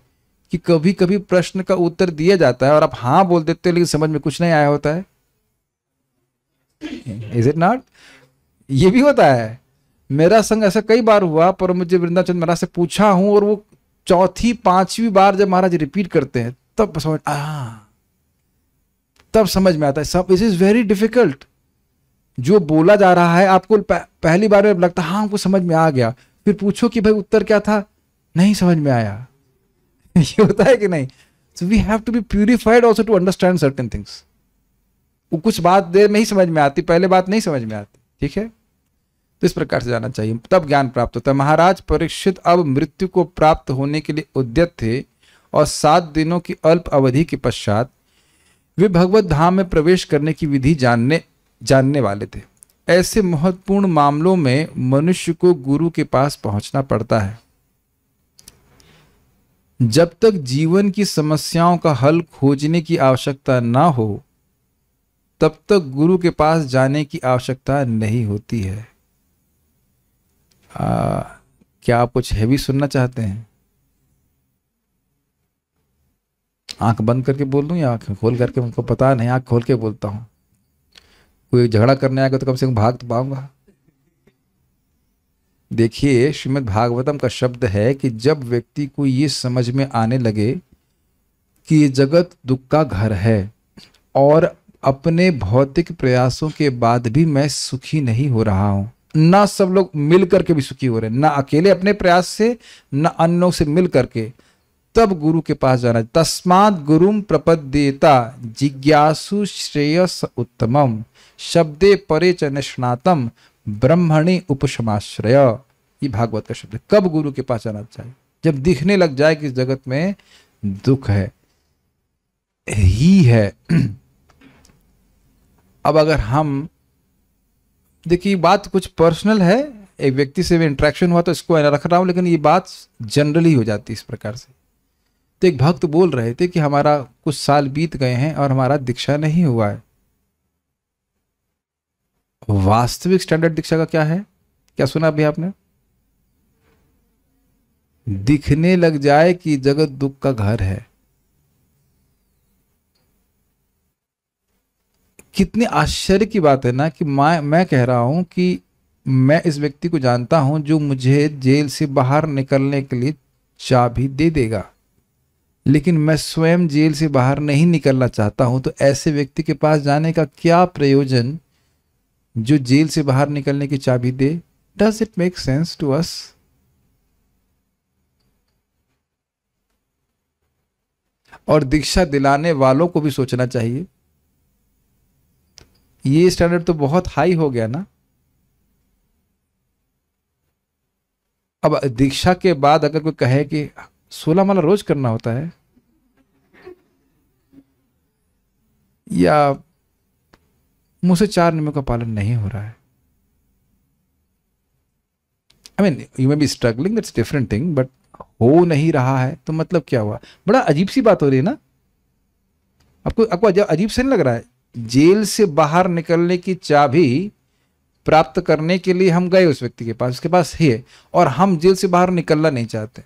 कि कभी कभी प्रश्न का उत्तर दिया जाता है और आप हाँ बोल देते हो लेकिन समझ में कुछ नहीं आया होता है? Is it not? ये भी होता है। मेरा संग ऐसा कई बार हुआ, पर मुझे वृंदाचंद महाराज से पूछा हूं, और वो 4थी 5वीं बार जब महाराज रिपीट करते हैं तब समझ में आता है सब। It is very difficult. जो बोला जा रहा है आपको पहली बार में लगता है हाँ हमको समझ में आ गया, फिर पूछो कि भाई उत्तर क्या था, नहीं समझ में आया। ये होता है कि नहीं? So we have to be purified also to understand certain things. वो कुछ बात देर में ही समझ में आती, पहले बात नहीं समझ में आती। ठीक है, तो इस प्रकार से जाना चाहिए, तब ज्ञान प्राप्त होता है। महाराज परीक्षित अब मृत्यु को प्राप्त होने के लिए उद्यत थे, और 7 दिनों की अल्प अवधि के पश्चात वे भगवत धाम में प्रवेश करने की विधि जानने वाले थे। ऐसे महत्वपूर्ण मामलों में मनुष्य को गुरु के पास पहुंचना पड़ता है। जब तक जीवन की समस्याओं का हल खोजने की आवश्यकता ना हो, तब तक गुरु के पास जाने की आवश्यकता नहीं होती है। क्या आप कुछ हैवी सुनना चाहते हैं? आंख बंद करके बोल दूं या आंख खोल करके? उनको पता नहीं, आंख खोल के बोलता हूं। कोई झगड़ा करने आएगा तो कम से कम भाग तो पाऊंगा। देखिए, श्रीमद् भागवतम का शब्द है कि जब व्यक्ति को ये समझ में आने लगे कि ये जगत दुख का घर है, और अपने भौतिक प्रयासों के बाद भी मैं सुखी नहीं हो रहा हूं, ना सब लोग मिल करके भी सुखी हो रहे हैं, ना अकेले अपने प्रयास से, ना अन्यों से मिल करके, तब गुरु के पास जाना। तस्मात् गुरुम प्रपद्येता जिज्ञासु श्रेयस उत्तमम शब्दे परे च निष्णातम ब्रह्मणि उपशमाश्रय। ये भागवत का शब्द है। कब गुरु के पास जाना चाहिए? जब दिखने लग जाए कि इस जगत में दुख है ही है। अब अगर हम देखिए, बात कुछ पर्सनल है, एक व्यक्ति से भी इंटरेक्शन हुआ तो इसको रख रहा हूं, लेकिन ये बात जनरली हो जाती है इस प्रकार से। तो एक भक्त बोल रहे थे कि हमारा कुछ साल बीत गए हैं और हमारा दीक्षा नहीं हुआ है। वास्तविक स्टैंडर्ड दीक्षा का क्या है? क्या सुना अभी आपने? दिखने लग जाए कि जगत दुख का घर है। कितनी आश्चर्य की बात है ना कि मैं कह रहा हूं कि मैं इस व्यक्ति को जानता हूं जो मुझे जेल से बाहर निकलने के लिए चाबी दे देगा, लेकिन मैं स्वयं जेल से बाहर नहीं निकलना चाहता हूं। तो ऐसे व्यक्ति के पास जाने का क्या प्रयोजन जो जेल से बाहर निकलने की चाबी दे? Does it make sense to us? और दीक्षा दिलाने वालों को भी सोचना चाहिए। ये स्टैंडर्ड तो बहुत हाई हो गया ना। अब दीक्षा के बाद अगर कोई कहे कि 16 माला रोज करना होता है, या मुझसे 4 नियमों का पालन नहीं हो रहा है, I mean you may be struggling, that's different thing, but हो नहीं रहा है तो मतलब क्या हुआ? बड़ा अजीब सी बात हो रही है ना। आपको अजीब से नहीं लग रहा है? जेल से बाहर निकलने की चाबी प्राप्त करने के लिए हम गए उस व्यक्ति के पास, उसके पास है, और हम जेल से बाहर निकलना नहीं चाहते।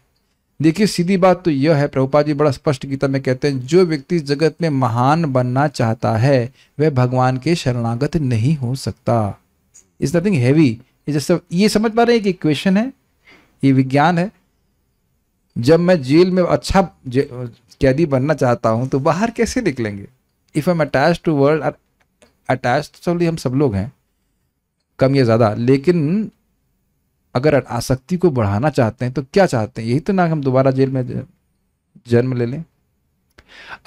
देखिए, सीधी बात तो यह है, प्रभुपाद जी बड़ा स्पष्ट गीता में कहते हैं, जो व्यक्ति इस जगत में महान बनना चाहता है वह भगवान के शरणागत नहीं हो सकता। Is nothing heavy. ये समझ पा रहे हैं कि इक्वेशन है, ये विज्ञान है। जब मैं जेल में अच्छा कैदी बनना चाहता हूं तो बाहर कैसे निकलेंगे? If I am attached to world, attached तो हम सब लोग हैं, कम या ज्यादा, लेकिन अगर आसक्ति को बढ़ाना चाहते हैं तो क्या चाहते हैं? यही तो ना, हम दोबारा जेल में जन्म ले लें।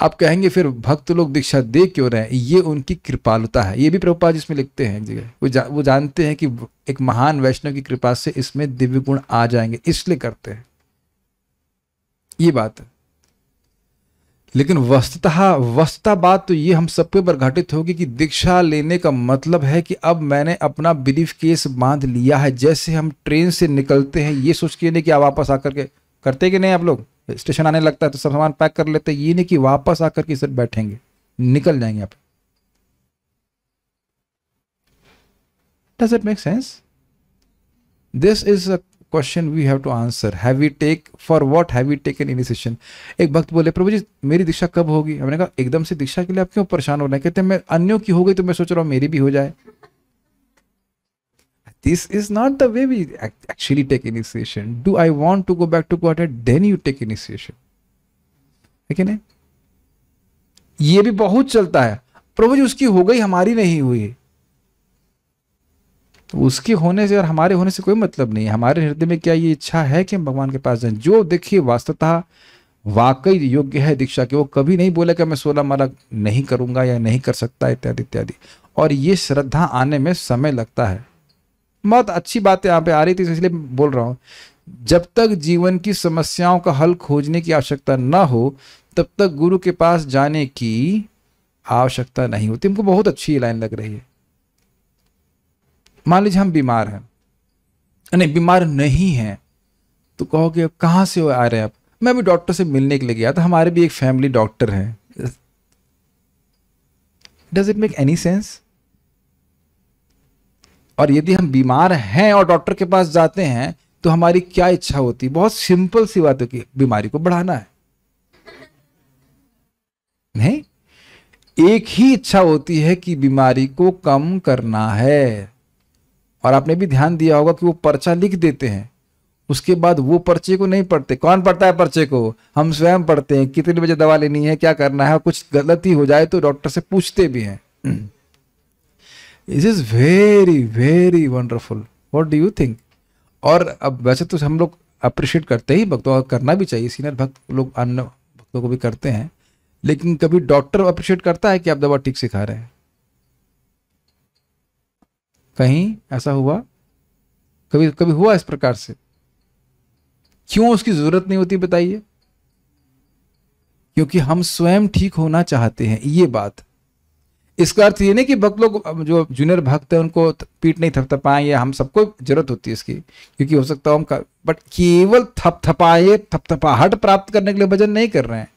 आप कहेंगे फिर भक्त लोग दीक्षा दे क्यों रहे हैं? ये उनकी कृपालुता है। ये भी प्रभुपाद इसमें लिखते हैं एक जगह। वो जानते हैं कि एक महान वैष्णव की कृपा से इसमें दिव्य गुण आ जाएंगे, इसलिए करते हैं। ये बात है। लेकिन वस्तुतः बात तो ये हम सब पे प्रघटित होगी कि दीक्षा लेने का मतलब है कि अब मैंने अपना ब्रीफ केस बांध लिया है। जैसे हम ट्रेन से निकलते हैं ये सोच के नहीं कि आप वापस आकर के करते कि नहीं, आप लोग स्टेशन आने लगता है तो सब सामान पैक कर लेते हैं, ये नहीं कि वापस आकर के सिर्फ बैठेंगे, निकल जाएंगे आप। Does it make sense? This is a question we have to answer. Have we take for what have we taken initiation? एक भक्त बोले, प्रभु जी मेरी दीक्षा कब होगी? हमने कहा एकदम से दीक्षा के लिए आप क्यों परेशान हो रहे हैं? कहते हैं मैं अन्यों की हो गई तो मैं सोच रहा हूं मेरी भी हो जाए। This is not the way we actually take initiation. Do I want to go back to God, then you take initiation, है कि नहीं? ये भी बहुत चलता है, प्रभु जी उसकी हो गई हमारी नहीं हुई। तो उसके होने से और हमारे होने से कोई मतलब नहीं है। हमारे हृदय में क्या ये इच्छा है कि हम भगवान के पास जाएं? जो देखिए वास्तवतः वाकई योग्य है दीक्षा के, वो कभी नहीं बोले कि मैं 16 माला नहीं करूंगा या नहीं कर सकता, इत्यादि इत्यादि। और ये श्रद्धा आने में समय लगता है। बहुत अच्छी बात यहाँ पे आ रही थी, इसलिए बोल रहा हूं। जब तक जीवन की समस्याओं का हल खोजने की आवश्यकता ना हो तब तक गुरु के पास जाने की आवश्यकता नहीं होती। हमको बहुत अच्छी लाइन लग रही है। मान लीजिए हम बीमार हैं, नहीं बीमार नहीं हैं, तो कहोगे कहां से आ रहे हैं आप? मैं भी डॉक्टर से मिलने के लिए गया था, हमारे भी एक फैमिली डॉक्टर हैं। Does it make any sense? और यदि हम बीमार हैं और डॉक्टर के पास जाते हैं तो हमारी क्या इच्छा होती? बहुत सिंपल सी बात है कि बीमारी को बढ़ाना है। नहीं, एक ही इच्छा होती है कि बीमारी को कम करना है। और आपने भी ध्यान दिया होगा कि वो पर्चा लिख देते हैं, उसके बाद वो पर्चे को नहीं पढ़ते। कौन पढ़ता है पर्चे को? हम स्वयं पढ़ते हैं। कितने बजे दवा लेनी है, क्या करना है, कुछ गलती हो जाए तो डॉक्टर से पूछते भी हैं। It is very very wonderful. What do you think? और अब वैसे तो हम लोग अप्रिशिएट करते ही भक्तों, करना भी चाहिए, सीनियर भक्त लोग अन्य भक्तों को भी करते हैं, लेकिन कभी डॉक्टर अप्रिशिएट करता है कि आप दवा ठीक से खा रहे हैं? कहीं ऐसा हुआ? कभी कभी हुआ इस प्रकार से? क्यों उसकी जरूरत नहीं होती बताइए? क्योंकि हम स्वयं ठीक होना चाहते हैं। ये बात, इसका अर्थ ये नहीं कि भक्त लोग जो जूनियर भक्त है उनको पीठ नहीं थपथपाएं, या हम सबको जरूरत होती है इसकी, क्योंकि हो सकता है हम बट केवल थपथपाए थपथपाहट प्राप्त करने के लिए भजन नहीं कर रहे हैं।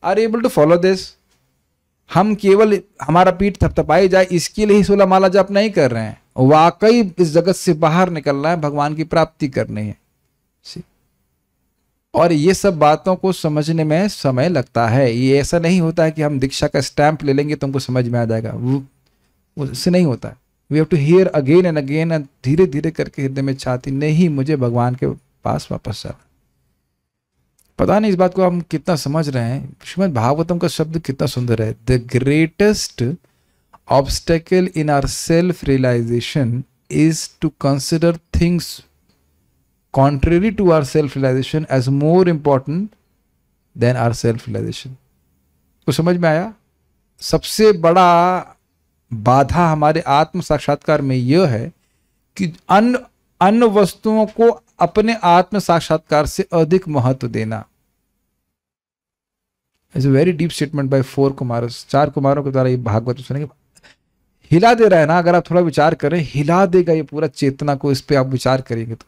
Are able to follow this? हम केवल हमारा पीठ थपथपाई जाए इसके लिए ही 16 माला जप नहीं कर रहे हैं, वाकई इस जगत से बाहर निकलना है, भगवान की प्राप्ति करनी है। और ये सब बातों को समझने में समय लगता है। ये ऐसा नहीं होता है कि हम दीक्षा का स्टैंप ले लेंगे तो हमको समझ में आ जाएगा, वो उससे नहीं होता है। We have to hear again and again, and धीरे धीरे करके हृदय में छाती, नहीं मुझे भगवान के पास वापस जाना। पता नहीं इस बात को हम कितना समझ रहे हैं। श्रीमद् भागवतम का शब्द कितना सुंदर है, the greatest obstacle in our self realization is to consider things contrary to our self-realization as more important than our self-realization। तो समझ में आया? सबसे बड़ा बाधा हमारे आत्म साक्षात्कार में यह है कि अन्य वस्तुओं को अपने आत्म साक्षात्कार से अधिक महत्व देना। It's a very deep statement by 4 Kumaras, 4 कुमारों के द्वारा ये भागवत सुनेंगे। हिला दे रहा है ना, अगर आप थोड़ा विचार करें, हिला देगा ये पूरा चेतना को। इस पे आप विचार करेंगे तो,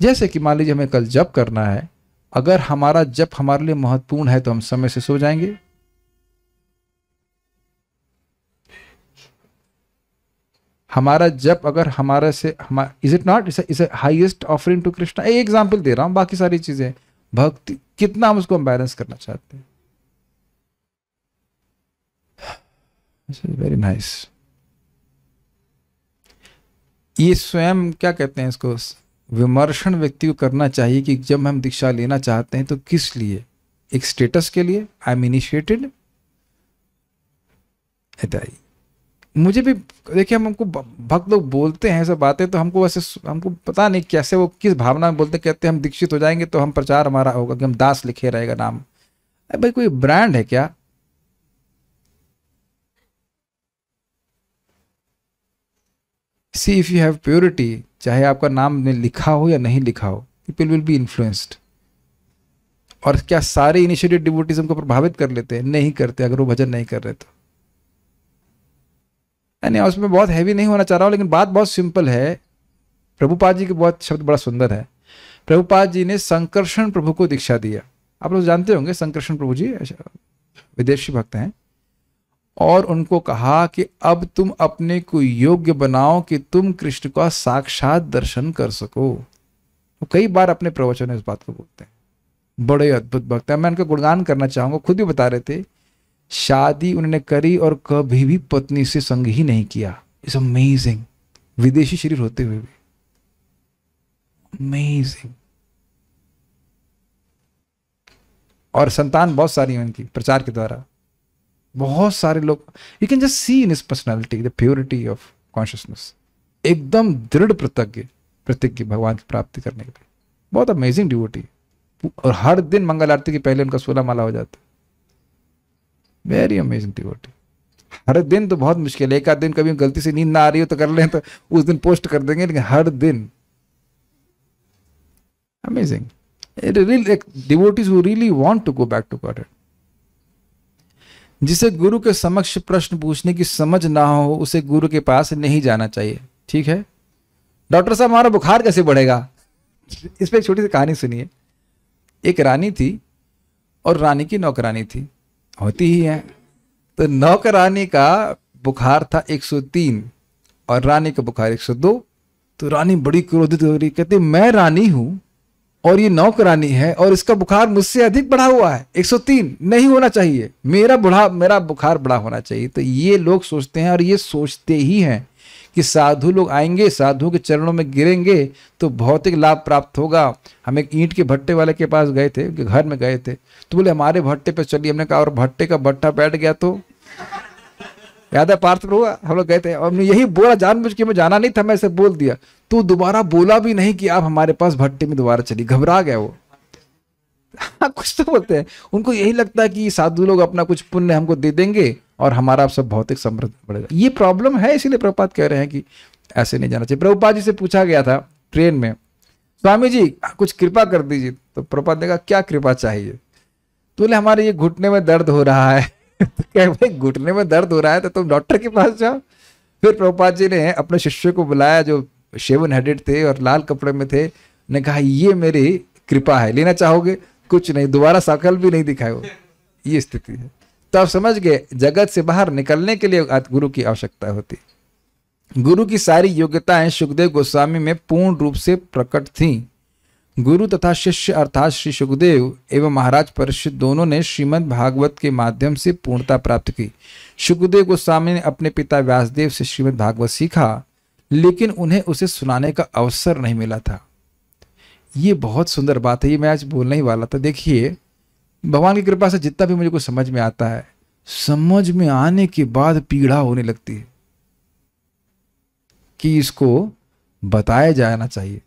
जैसे कि मान लीजिए हमें कल जप करना है, अगर हमारा जप हमारे लिए महत्वपूर्ण है तो हम समय से सो जाएंगे। हमारा जप अगर हमारे से is it not is highest offering to Krishna. एक एग्जांपल दे रहा हूं, बाकी सारी चीजें भक्ति कितना हम उसको बैलेंस करना चाहते हैं। Very nice. ये स्वयं क्या कहते हैं इसको, विमर्शन व्यक्ति को करना चाहिए कि जब हम दीक्षा लेना चाहते हैं तो किस लिए? एक स्टेटस के लिए, आई एम इनिशिएटेड। मुझे भी देखिए, हमको भक्त लोग बोलते हैं सब बातें, तो हमको वैसे हमको पता नहीं कैसे वो किस भावना में बोलते, कहते हैं हम दीक्षित हो जाएंगे तो हम प्रचार हमारा होगा कि हम दास लिखे रहेगा नाम। अरे भाई कोई ब्रांड है क्या? See if you have purity, चाहे आपका नाम में लिखा हो या नहीं लिखा हो, पीपल विल बी इन्फ्लुएंस्ड। और क्या सारे इनिशिएटेड डिवोटीज हमको प्रभावित कर लेते हैं? नहीं करते, अगर वो भजन नहीं कर रहे तो। नहीं, उसमें बहुत हैवी नहीं होना चाह रहा हूं, लेकिन बात बहुत सिंपल है। प्रभुपाद जी के बहुत शब्द बड़ा सुंदर है। प्रभुपाद जी ने संकर्षण प्रभु को दीक्षा दिया। आप लोग जानते होंगे संकर्षण प्रभु जी विदेशी भक्त हैं, और उनको कहा कि अब तुम अपने को योग्य बनाओ कि तुम कृष्ण का साक्षात दर्शन कर सको। वो कई बार अपने प्रवचन में इस बात को बोलते हैं। बड़े अद्भुत भक्त हैं, मैं उनका गुणगान करना चाहूंगा। खुद भी बता रहे थे, शादी उन्होंने करी और कभी भी पत्नी से संग ही नहीं किया। इट्स अमेजिंग, विदेशी शरीर होते हुए भी अमेजिंग। और संतान बहुत सारी हैं उनकी प्रचार के द्वारा। बहुत सारे लोग, you can just see in his personality the purity of consciousness. एकदम दृढ़ प्रतिज्ञ भगवान की प्राप्ति करने के लिए। बहुत अमेजिंग डिवोटी। और हर दिन मंगल आरती के पहले उनका 16 माला हो जाता है। Very amazing devotee. हर दिन तो बहुत मुश्किल है, एक आध दिन कभी गलती से नींद ना आ रही हो तो कर लें तो उस दिन पोस्ट कर देंगे, लेकिन हर दिन amazing. Devotees who really want to go back to God. जिसे गुरु के समक्ष प्रश्न पूछने की समझ ना हो, उसे गुरु के पास नहीं जाना चाहिए। ठीक है, डॉक्टर साहब हमारा बुखार कैसे बढ़ेगा? इस पर एक छोटी सी कहानी सुनिए। एक रानी थी और रानी की नौकरानी थी, होती ही है। तो नौकरानी का बुखार था 103 और रानी का बुखार 102। तो रानी बड़ी क्रोधित हो रही, कहती मैं रानी हूं और ये नौकरानी है और इसका बुखार मुझसे अधिक बढ़ा हुआ है, 103 नहीं होना चाहिए, मेरा बुखार बढ़ा होना चाहिए। तो ये लोग सोचते हैं और ये सोचते ही हैं कि साधु लोग आएंगे, साधुओं के चरणों में गिरेंगे तो भौतिक लाभ प्राप्त होगा। हम एक ईंट के भट्टे वाले के पास गए थे, उनके घर में गए थे, तो बोले हमारे भट्टे पे चलिए। हमने कहा और भट्टे का भट्टा बैठ गया तो याद है पार्थ प्रभु, हम लोग गए थे और हमने यही बोला, जानबूझ के मैं जाना नहीं था, मैं ऐसे बोल दिया। तो दोबारा बोला भी नहीं कि आप हमारे पास भट्टे में दोबारा चली, घबरा गया वो। कुछ तो बोलते हैं, उनको यही लगता है कि साधु लोग अपना कुछ पुण्य हमको दे देंगे और हमारा सब भौतिक समृद्धि बढ़ेगा। ये प्रॉब्लम है, इसीलिए प्रभुपाद कह रहे हैं कि ऐसे नहीं जाना चाहिए। प्रभुपाद जी से पूछा गया था ट्रेन में, स्वामी जी कुछ कृपा कर दीजिए। तो प्रभुपाद ने कहा क्या कृपा चाहिए? तो बोले हमारे ये घुटने में दर्द हो रहा है। तो क्या भाई घुटने में दर्द हो रहा है तो तुम डॉक्टर के पास जाओ। फिर प्रभुपाद जी ने अपने शिष्य को बुलाया जो शेवन हेडेड थे और लाल कपड़े में थे, ने कहा ये मेरी कृपा है, लेना चाहोगे? कुछ नहीं, दोबारा शकल भी नहीं दिखाए वो। ये स्थिति है। तो आप समझ गए, जगत से बाहर निकलने के लिए गुरु की आवश्यकता होती। गुरु की सारी योग्यताएं सुखदेव गोस्वामी में पूर्ण रूप से प्रकट थीं। गुरु तथा शिष्य अर्थात श्री सुखदेव एवं महाराज परीक्षित दोनों ने श्रीमद् भागवत के माध्यम से पूर्णता प्राप्त की। सुखदेव गोस्वामी ने अपने पिता व्यासदेव से श्रीमद् भागवत सीखा, लेकिन उन्हें उसे सुनाने का अवसर नहीं मिला था। ये बहुत सुंदर बात है, ये मैं आज बोलने ही वाला था। देखिए, भगवान की कृपा से जितना भी मुझे कुछ समझ में आता है, समझ में आने के बाद पीड़ा होने लगती है कि इसको बताया जाना चाहिए।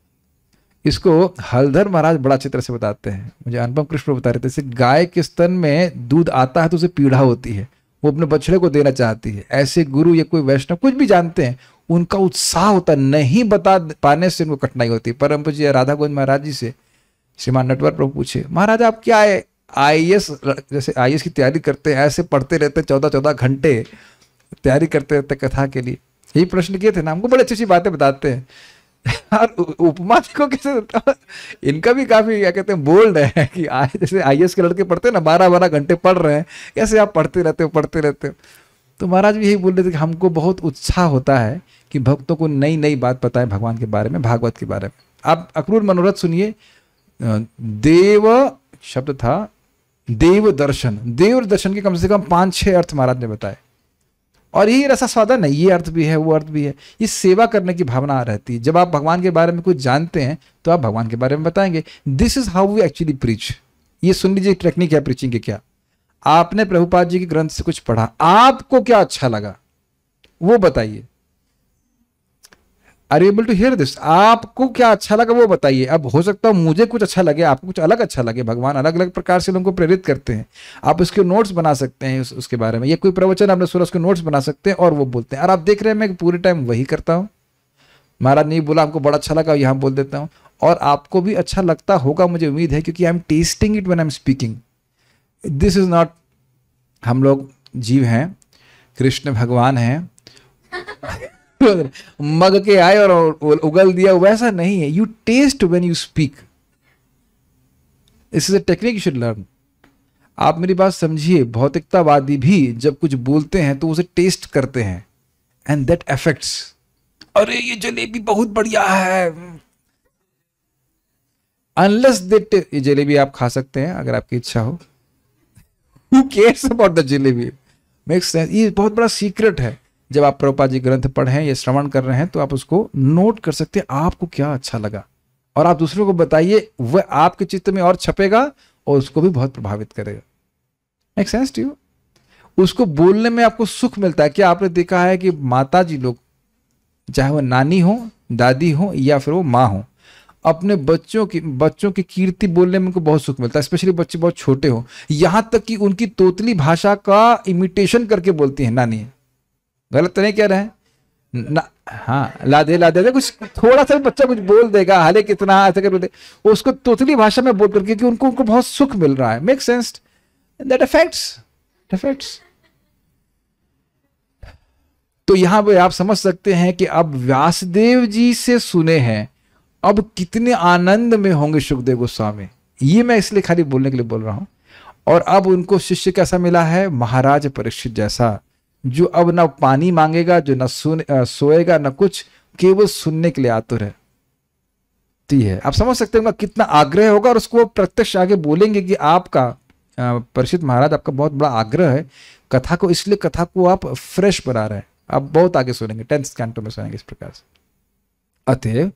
इसको हलधर महाराज बड़ा अच्छी तरह से बताते हैं। मुझे अनुपम कृष्ण बता रहे थे, जैसे गाय के स्तन में दूध आता है तो उसे पीड़ा होती है, वो अपने बछड़े को देना चाहती है। ऐसे गुरु या कोई वैष्णव कुछ भी जानते हैं, उनका उत्साह होता, नहीं बता पाने से उनको कठिनाई होती है। परम पूज्य राधा गोविंद महाराज जी से श्रीमान नटवर प्रभु पूछे, महाराज आप क्या है IAS, जैसे IAS की तैयारी करते हैं, ऐसे पढ़ते रहते 14-14 घंटे तैयारी करते रहते कथा के लिए, यही प्रश्न किए थे ना। हमको बड़ी अच्छी अच्छी बातें बताते हैं। और उपमा को कैसे, इनका भी काफी क्या कहते हैं बोल्ड है कि जैसे IAS के लड़के पढ़ते हैं ना, 12-12 घंटे पढ़ रहे हैं, कैसे आप पढ़ते रहते हो। तो महाराज भी यही बोल रहे थे कि हमको बहुत उत्साह होता है कि भक्तों को नई नई बात बताएं भगवान के बारे में, भागवत के बारे में। आप अक्रूर मनोरथ सुनिए, देव शब्द था, देव दर्शन। देव दर्शन के कम से कम 5-6 अर्थ महाराज ने बताए। और यही रसा स्वादन है, ये अर्थ भी है, वो अर्थ भी है। ये सेवा करने की भावना रहती है। जब आप भगवान के बारे में कुछ जानते हैं तो आप भगवान के बारे में बताएंगे। This is how we actually preach. ये सुन लीजिए टेक्निक है प्रीचिंग की। क्या आपने प्रभुपाद जी के ग्रंथ से कुछ पढ़ा, आपको क्या अच्छा लगा वो बताइए। Are you able to hear this? आपको क्या अच्छा लगा वो बताइए। अब हो सकता है मुझे कुछ अच्छा लगे, आपको कुछ अलग अच्छा लगे। भगवान अलग अलग प्रकार से लोगों को प्रेरित करते हैं। आप उसके नोट्स बना सकते हैं उसके बारे में, या कोई प्रवचन आपने सुना उसके नोट्स बना सकते हैं और वो बोलते हैं। और आप देख रहे हैं मैं पूरे टाइम वही करता हूँ। महाराज ने बोला हमको बड़ा अच्छा लगा, यहाँ बोल देता हूँ, और आपको भी अच्छा लगता होगा मुझे उम्मीद है, क्योंकि I am testing it when I am speaking. This is not हम लोग जीव हैं, कृष्ण भगवान हैं, मग के आए और उगल दिया, वैसा नहीं है। You test when you speak. This is a technique you should learn. आप मेरी बात समझिए, भौतिकतावादी भी जब कुछ बोलते हैं तो उसे टेस्ट करते हैं, एंड दैट अफेक्ट्स। अरे ये जलेबी बहुत बढ़िया है, अनलेस दैट ये जलेबी आप खा सकते हैं अगर आपकी इच्छा हो। Who cares about the jalebi? Makes sense? ये बहुत बड़ा सीक्रेट है। जब आप प्रभुपाद जी ग्रंथ पढ़ें या श्रवण कर रहे हैं तो आप उसको नोट कर सकते हैं, आपको क्या अच्छा लगा, और आप दूसरों को बताइए, वह आपके चित्त में और छपेगा और उसको भी बहुत प्रभावित करेगा। Make sense to you? उसको बोलने में आपको सुख मिलता है। क्या आपने देखा है कि माता जी लोग, चाहे वो नानी हो, दादी हो, या फिर वो माँ हो, अपने बच्चों की कीर्ति बोलने में उनको बहुत सुख मिलता है, स्पेशली बच्चे बहुत छोटे हो। यहां तक कि उनकी तोतली भाषा का इमिटेशन करके बोलती है नानी। गलत तो नहीं कह रहे हैं ना? हाँ, लादे लादे कुछ थोड़ा सा बच्चा कुछ बोल देगा, हाले कितना ऐसा कर दे, उसको तोतली भाषा में बोल करके कि उनको बहुत सुख मिल रहा है। Make sense? That affects. तो यहां पे आप समझ सकते हैं कि अब व्यासदेव जी से सुने हैं, अब कितने आनंद में होंगे सुखदेव गोस्वामी। ये मैं इसलिए खाली बोलने के लिए बोल रहा हूं। और अब उनको शिष्य कैसा मिला है? महाराज परीक्षित जैसा, जो अब ना पानी मांगेगा, जो ना सोएगा ना कुछ, केवल सुनने के लिए आतुर है। आप समझ सकते हैं कितना आग्रह होगा, और उसको प्रत्यक्ष आगे बोलेंगे कि आपका परीक्षित महाराज, आपका बहुत बड़ा आग्रह है कथा को, इसलिए कथा को आप फ्रेश बना रहे हैं। आप बहुत आगे सुनेंगे, 10th कैंटो में सुनेंगे इस प्रकार से। अतएव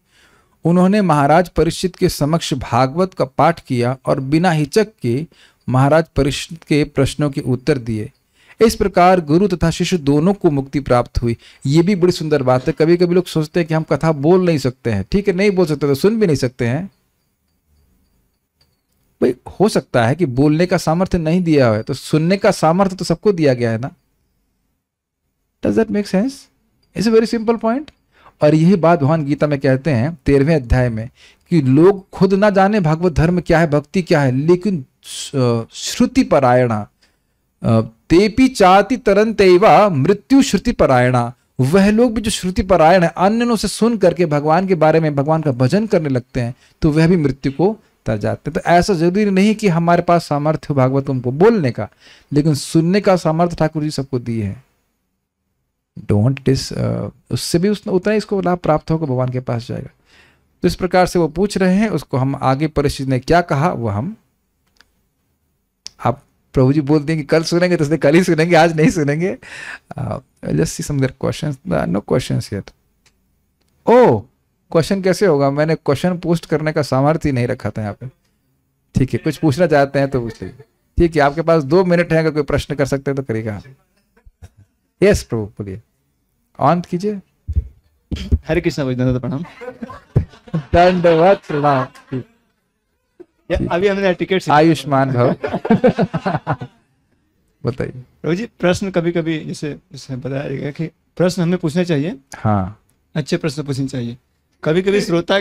उन्होंने महाराज परीक्षित के समक्ष भागवत का पाठ किया और बिना हिचक के महाराज परीक्षित के प्रश्नों के उत्तर दिए। इस प्रकार गुरु तथा शिष्य दोनों को मुक्ति प्राप्त हुई। ये भी बड़ी सुंदर बात है। कभी कभी लोग सोचते हैं कि हम कथा बोल नहीं सकते हैं। ठीक है, नहीं बोल सकते तो सुन भी नहीं सकते हैं। भाई हो सकता है कि बोलने का सामर्थ्य नहीं दिया है, तो सुनने का सामर्थ्य तो सबको दिया गया है ना। Does that make sense? It's a very simple point. और यही बात भगवान गीता में कहते हैं 13वें अध्याय में, कि लोग खुद ना जाने भागवत धर्म क्या है, भक्ति क्या है, लेकिन श्रुति परायणा, तेपि चाति तरंतेवा मृत्यु श्रुति परायणा। वह लोग भी जो श्रुति परायण है, अन्यों से सुन करके भगवान के बारे में, भगवान का भजन करने लगते हैं, तो वह भी मृत्यु को तर जाते हैं। तो ऐसा जरूरी नहीं कि हमारे पास सामर्थ्य हो भागवतम को बोलने का, लेकिन सुनने का सामर्थ्य ठाकुर जी सबको दिए हैं। डोंट डिस, उससे भी उतना ही इसको लाभ प्राप्त होगा, भगवान के पास जाएगा। तो इस प्रकार से वो पूछ रहे हैं, उसको हम आगे परिषद ने क्या कहा वो हम, आप प्रभु जी बोलते हैं कि कल सुनेंगे, तो इसलिए कल ही सुनेंगे, आज नहीं सुनेंगे। Let's see some their questions, no questions here. Oh, question कैसे होगा, मैंने क्वेश्चन पोस्ट करने का सामर्थ्य ही नहीं रखा था यहाँ पे। ठीक है, कुछ पूछना चाहते हैं तो पूछ लीजिए। ठीक है, आपके पास 2 मिनट है, अगर कोई प्रश्न कर सकते हैं तो करिएगा। यस प्रभु बोलिए, ऑन कीजिए। हरे कृष्ण वैद्यनाथ प्रणाम। दंडवत प्रणाम। अभी हमने टिकट आयुष्मान भव। बताइए प्रभु जी। प्रश्न कभी कभी जैसे बताया गया कि प्रश्न हमें पूछने चाहिए, हाँ, अच्छे प्रश्न पूछने चाहिए। कभी कभी श्रोता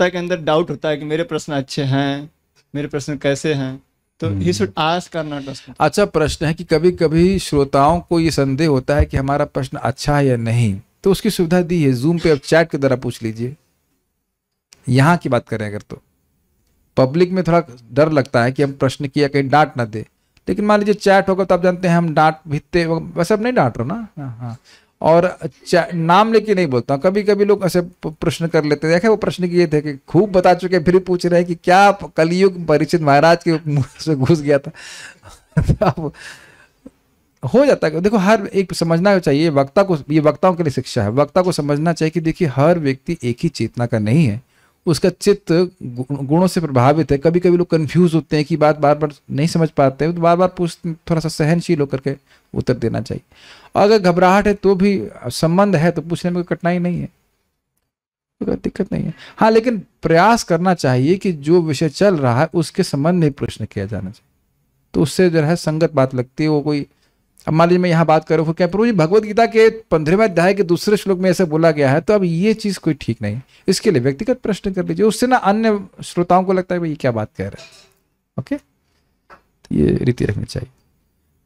के अंदर डाउट होता है कि मेरे प्रश्न अच्छे हैं, मेरे प्रश्न कैसे हैं, तो ही शुड आस्क और नॉट आस्क। अच्छा प्रश्न है कि कभी कभी श्रोताओं को ये संदेह होता है कि हमारा प्रश्न अच्छा है या नहीं, तो उसकी सुविधा दी है जूम पे, अब चैट के द्वारा पूछ लीजिए। यहाँ की बात करें अगर, तो पब्लिक में थोड़ा डर लगता है कि हम प्रश्न किया कहीं डांट ना दे, लेकिन मान लीजिए चैट होगा तो आप जानते हैं हम डांट भित्ते, वैसे अब नहीं डांट रहा ना। हाँ, और नाम लेके नहीं बोलता हूँ। कभी कभी लोग ऐसे प्रश्न कर लेते हैं, देखे वो प्रश्न किए थे कि खूब बता चुके हैं, फिर भी पूछ रहे हैं कि क्या कलयुग परीक्षित महाराज के मुंह से घुस गया था। अब हो जाता है। देखो, हर एक समझना चाहिए वक्ता को, ये वक्ताओं के लिए शिक्षा है, वक्ता को समझना चाहिए कि देखिए हर व्यक्ति एक ही चेतना का नहीं है, उसका चित्त गुणों से प्रभावित है। कभी कभी लोग कंफ्यूज होते हैं कि बात बार बार नहीं समझ पाते हैं, तो बार बार पूछते, थोड़ा सा सहनशील होकर के उत्तर देना चाहिए। अगर घबराहट है तो भी, संबंध है तो पूछने में कोई कठिनाई नहीं है, कोई दिक्कत नहीं है। हाँ, लेकिन प्रयास करना चाहिए कि जो विषय चल रहा है उसके संबंध में प्रश्न किया जाना चाहिए, तो उससे जो है संगत बात लगती है। वो कोई, अब मान लीजिए मैं यहाँ बात करूँ, क्या प्रभु जी भगवत गीता के 15वें अध्याय के दूसरे श्लोक में ऐसे बोला गया है, तो अब ये चीज कोई ठीक नहीं, इसके लिए व्यक्तिगत प्रश्न कर लीजिए, उससे ना अन्य श्रोताओं को लगता है भाई ये क्या बात कह रहे हैं। ओके, तो ये रीति रखनी चाहिए।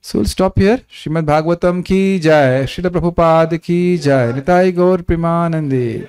So will stop here. Shrimad Bhagavatam की जय, श्रील प्रभुपाद की जय, निताई गौर प्रेमानंदे।